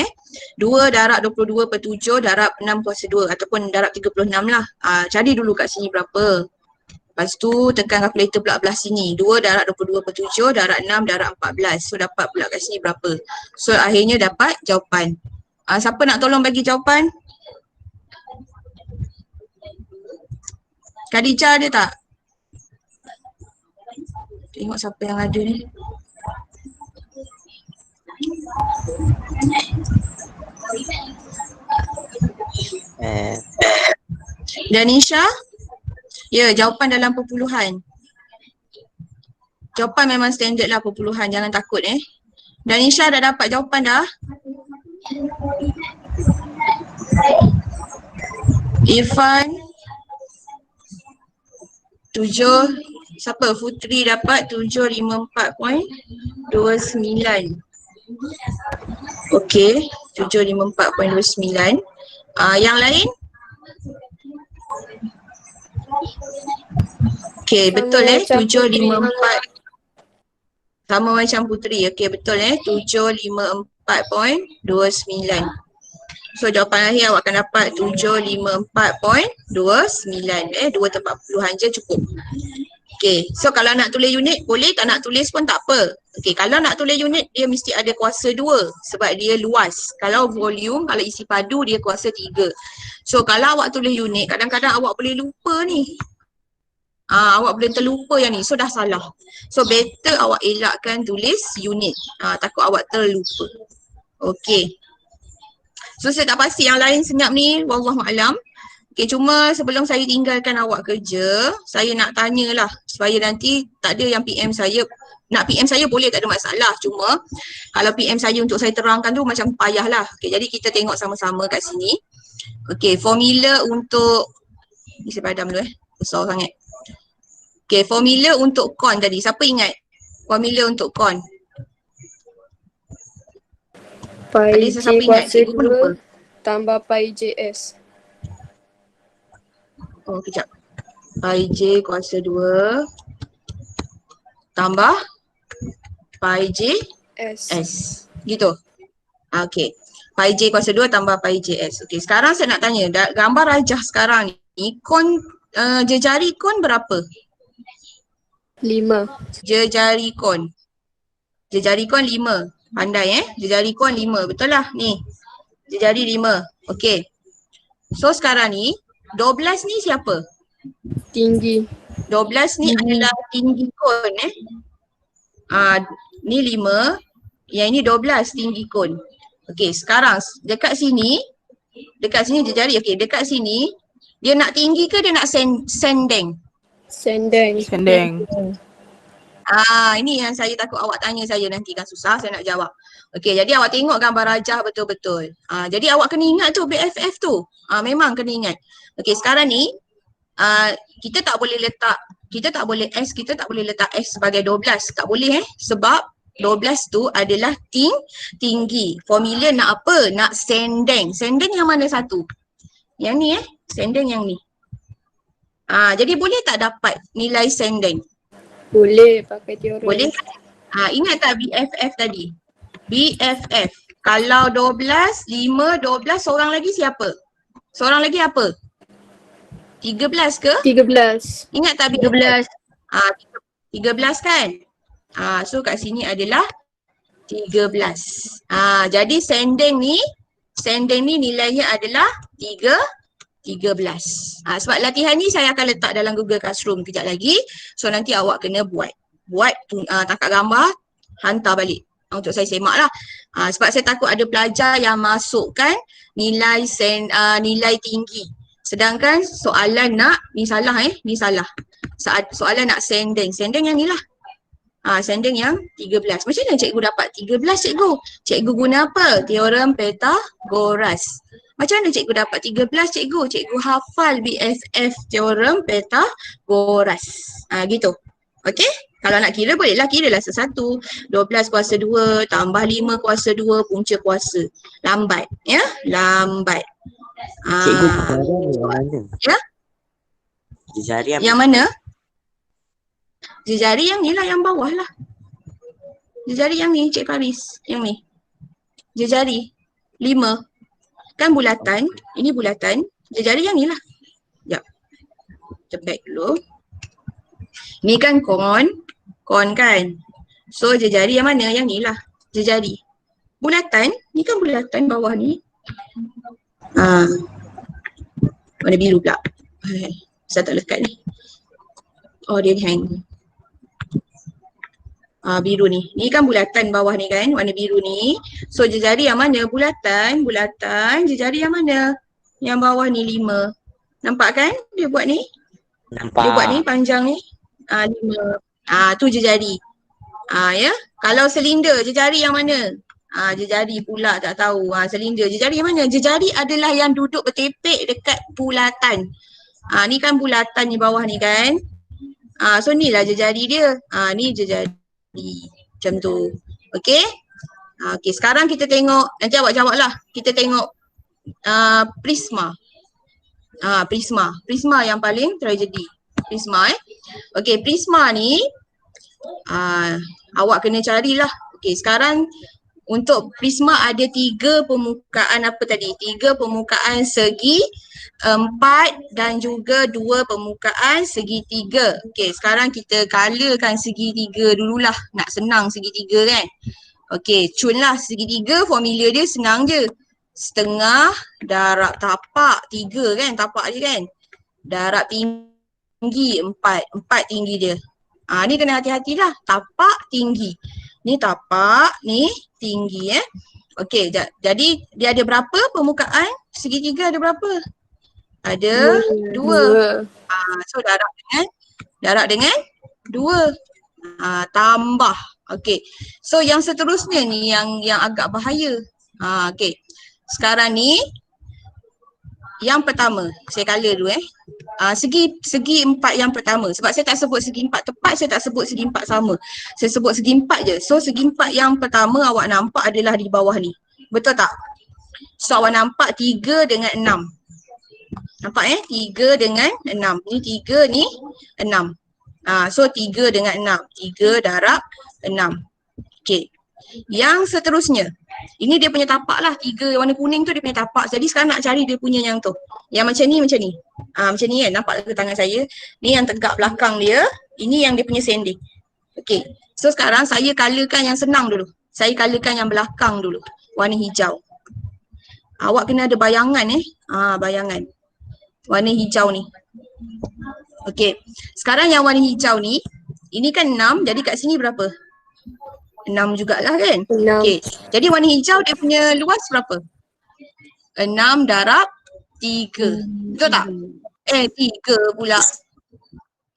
2 darab 22 per 7 darab 6 kuasa 2 ataupun darab 36 lah. Cari dulu kat sini berapa. Lepas tu tekan kalkulator pula belah sini. 2 darab 22 per 7 darab 6 darab 14. So dapat pula kat sini berapa. So akhirnya dapat jawapan. Siapa nak tolong bagi jawapan? Khadijah ada tak? Tengok siapa yang ada ni. Danisha? Ya, jawapan dalam perpuluhan. Jawapan memang standard lah perpuluhan, jangan takut Danisha dah dapat jawapan dah? Irfan 7, siapa? Putri dapat 754.29. Okey, 754.29. Yang lain? Okey, betul 754. Sama macam Putri. Okey, betul 754.29. So jawapan akhir awak akan dapat 754.29. 2 tempat puluhan je cukup. Okey, so kalau nak tulis unit boleh, tak nak tulis pun tak apa. Okey, kalau nak tulis unit dia mesti ada kuasa 2 sebab dia luas. Kalau volume, kalau isi padu dia kuasa 3. So kalau awak tulis unit, kadang-kadang awak boleh lupa ni. Awak boleh terlupa yang ni, so dah salah. So better awak elakkan tulis unit, takut awak terlupa. Okey. So saya tak pasti yang lain senyap ni, wallahualam. Okey, cuma sebelum saya tinggalkan awak kerja, saya nak tanyalah supaya nanti tak ada yang PM saya. Nak PM saya boleh, tak ada masalah. Cuma kalau PM saya untuk saya terangkan tu macam payah lah. Okey, jadi kita tengok sama-sama kat sini. Okey, formula untuk, ni saya padam dulu besar sangat. Okey, formula untuk con tadi. Siapa ingat formula untuk con? Pi J kuasa Cikgu pun lupa. 2 tambah pi JS. Kejap. Pi J kuasa 2 tambah pi J S. Gitu. Okey. Pi J kuasa 2 tambah pi J S. Okey, sekarang saya nak tanya, gambar rajah sekarang ni, con jejari con berapa? 5. Jejari con. Jejari con 5. Pandai jejari con 5. Betul lah ni. Jejari 5. Okey. So sekarang ni 12 ni siapa? Tinggi. 12 ni adalah tinggi kon ni 5, yang ini 12 tinggi kon. Okey, sekarang dekat sini jejari. Okey, dekat sini dia nak tinggi ke dia nak sendeng? Sendeng. Ini yang saya takut awak tanya saya nanti kan susah saya nak jawab. Okey, jadi awak tengok gambar rajah betul-betul. Jadi awak kena ingat tu BFF tu. Memang kena ingat. Okey, sekarang ni kita tak boleh letak S sebagai 12. Tak boleh sebab 12 tu adalah tinggi. Formula nak apa? Nak sendeng. Sendeng yang mana satu? Yang ni sendeng yang ni. Jadi boleh tak dapat nilai sendeng? Boleh pakai teorem. Boleh? Ingat tak BFF tadi? BFF. Kalau 12, 5, 12, seorang lagi siapa? Seorang lagi apa? 13 ke? 13. Ingat tak 13. 13 kan? So kat sini adalah 13. Jadi sendeng ni nilainya adalah 13. Sebab latihan ni saya akan letak dalam Google Classroom kejap lagi. So nanti awak kena buat tangkap gambar, hantar balik untuk saya semak lah. Sebab saya takut ada pelajar yang masukkan nilai tinggi. Sedangkan soalan ni salah ni salah. Soalan nak sendeng yang ni lah. Sendeng yang 13. Macam mana cikgu dapat 13 cikgu? Cikgu guna apa? Teorem Pythagoras. Macam mana cikgu dapat 13 cikgu? Cikgu hafal BFF teorem Pythagoras. Gitu. Okey? Kalau nak kira bolehlah kiralah sesatu. 12 kuasa 2 tambah 5 kuasa 2 punca kuasa. Lambat. Ya? Lambat. Cikgu jejari yang mana? Ya? Jejari apa? Yang mana? Jejari yang ni lah, yang bawah lah. Jejari yang ni, Cik Faris. Yang ni. Jejari. 5. Kan bulatan. Ini bulatan. Jejari yang ni lah. Sekejap. Kita back dulu. Ni kan kon. Kon kan. So jejari yang mana? Yang ni lah. Jejari. Bulatan. Ni kan bulatan bawah ni. Warna biru pula. Saya tak lekat ni. Oh dia hang. Biru ni. Ni kan bulatan bawah ni kan, warna biru ni. So jejari yang mana? Bulatan, jejari yang mana? Yang bawah ni 5. Nampak kan dia buat ni? Nampak. Dia buat ni panjang ni. 5. Tu jejari. Ya. Kalau silinder, jejari yang mana? Jejari pula tak tahu. Silinder, jejari yang mana? Jejari adalah yang duduk bertepek dekat bulatan. Ni kan bulatan ni bawah ni kan. So ni lah jejari dia. Ni jejari. Macam tu. Okey? Okey, sekarang kita tengok, nanti awak jawab lah. Kita tengok prisma. Prisma yang paling tragedi. Prisma Okey, prisma ni awak kena carilah. Okey, sekarang untuk prisma ada 3 permukaan apa tadi? 3 permukaan segi 4 dan juga 2 permukaan segitiga. Okey, sekarang kita colourkan segitiga dululah. Nak senang segitiga kan. Okey, cunlah segitiga, formula dia senang je. Setengah darab tapak 3 kan, tapak dia kan. Darab tinggi 4 tinggi dia. Ni kena hati-hatilah, tapak tinggi. Ni tapak, ni tinggi Okey, jadi dia ada berapa permukaan? Segitiga ada berapa? Ada 2. So darab dengan 2. Tambah. Okey. So yang seterusnya ni yang agak bahaya. Okey. Sekarang ni yang pertama, saya colour dulu segi 4 yang pertama. Sebab saya tak sebut segi 4 tepat, saya tak sebut segi 4 sama. Saya sebut segi 4 je. So segi 4 yang pertama awak nampak adalah di bawah ni. Betul tak? So awak nampak 3 dengan 6. Nampak 3 dengan 6. Ni 3 ni 6. So 3 dengan 6. 3 darab 6. Okey. Yang seterusnya. Ini dia punya tapak lah. 3 warna kuning tu dia punya tapak. Jadi sekarang nak cari dia punya yang tu. Yang macam ni, macam ni. Macam ni kan. Nampak ke tangan saya? Ni yang tegak belakang dia. Ini yang dia punya sending. Okey. So sekarang saya colourkan yang senang dulu. Saya colourkan yang belakang dulu. Warna hijau. Awak kena ada bayangan bayangan. Warna hijau ni. Okey. Sekarang yang warna hijau ni, ini kan 6, jadi kat sini berapa? 6 jugalah kan? 6. Okey. Jadi warna hijau dia punya luas berapa? 6 darab 3. Betul tak? 3 pula.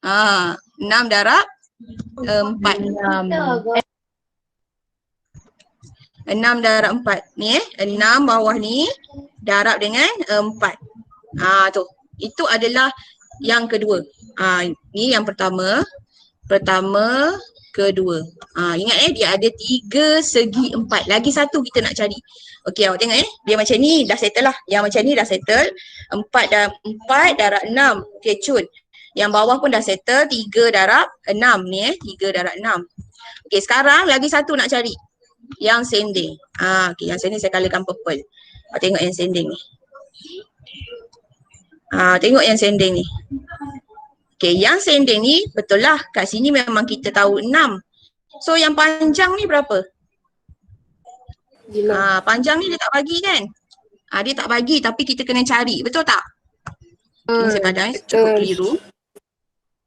6 darab 4. 6 darab 4. Ni 6 bawah ni darab dengan 4. Tu. Itu adalah yang kedua. Ni yang pertama. Pertama, kedua. Ingat dia ada 3 segi 4. Lagi satu kita nak cari. Okey, awak tengok dia macam ni dah settle lah. Yang macam ni dah settle. 4 darab 6. Okey, cun. Yang bawah pun dah settle 3 darab 6 ni 3 darab 6. Okey, sekarang lagi satu nak cari. Yang sending. Okey, yang sending saya colourkan purple. Awak tengok yang sending ni. Tengok yang sending ni. Okey, yang sending ni betul lah. Kat sini memang kita tahu 6. So yang panjang ni berapa? 5. Panjang ni dia tak bagi kan? Dia tak bagi tapi kita kena cari. Betul tak? Okay, saya padang cukup keliru.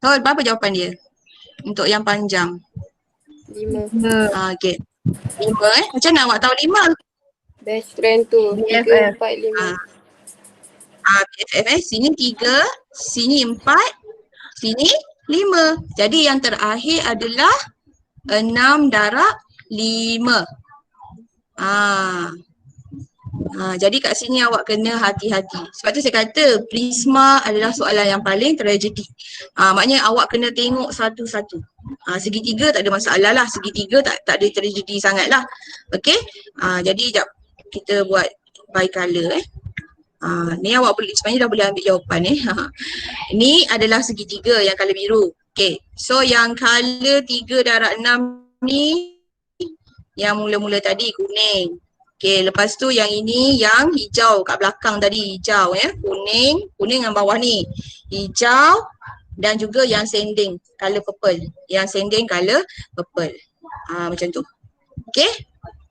So berapa jawapan dia? Untuk yang panjang. 5. Okey. 5 Macam mana awak tahu 5? Best friend tu. 3, 4, 5. BFF sini 3, sini 4, sini 5. Jadi yang terakhir adalah 6 darab 5. Jadi kat sini awak kena hati-hati. Sebab tu saya kata prisma adalah soalan yang paling tragedi. Maknanya awak kena tengok satu-satu. Segitiga tak ada masalah lah. Segitiga tak ada tragedi sangat lah. Okay. Jadi jap kita buat by colour ni awak boleh sebenarnya dah boleh ambil jawapan Ni adalah segitiga yang colour biru. Okay. So yang colour 3 darab 6 ni yang mula-mula tadi kuning. Okay, lepas tu yang ini yang hijau kat belakang tadi, hijau kuning yang bawah ni. Hijau dan juga yang sending colour purple. Yang sending colour purple. Macam tu. Okay.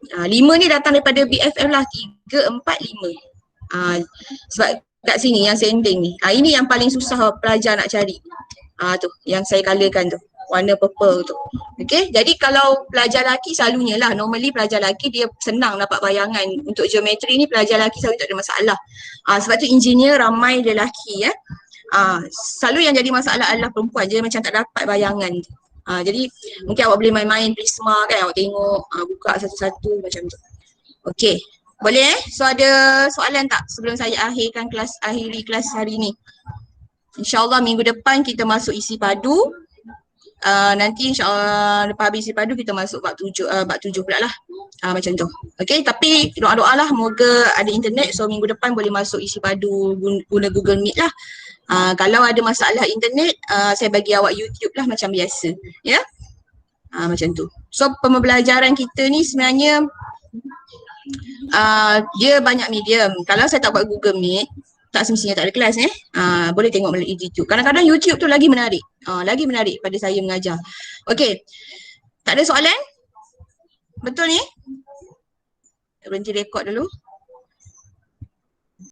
5 ni datang daripada BFF lah. 3, 4, 5. Sebab kat sini yang sending ni. Ini yang paling susah pelajar nak cari. Tu yang saya colourkan tu. Warna purple tu. Okay, jadi kalau pelajar lelaki selalunya lah, normally pelajar lelaki dia senang dapat bayangan. Untuk geometri ni pelajar lelaki selalu tak ada masalah. Sebab tu engineer ramai lelaki selalu yang jadi masalah adalah perempuan, dia macam tak dapat bayangan. Jadi mungkin awak boleh main-main prisma kan, awak tengok, buka satu-satu macam tu. Okay, boleh So ada soalan tak sebelum saya akhiri kelas hari ni? InsyaAllah minggu depan kita masuk isi padu. Nanti insyaAllah lepas habis isi padu kita masuk bab 7 pula lah. Macam tu. Okay, tapi doa-doa lah moga ada internet, so minggu depan boleh masuk isi padu guna Google Meet lah. Kalau ada masalah internet, saya bagi awak YouTube lah macam biasa. Ya. Macam tu. So pembelajaran kita ni sebenarnya dia banyak medium. Kalau saya tak buat Google Meet, tak semestinya tak ada kelas boleh tengok melalui YouTube. Kadang-kadang YouTube tu lagi menarik. Lagi menarik pada saya mengajar. Okey. Tak ada soalan? Betul ni? Berhenti rekod dulu.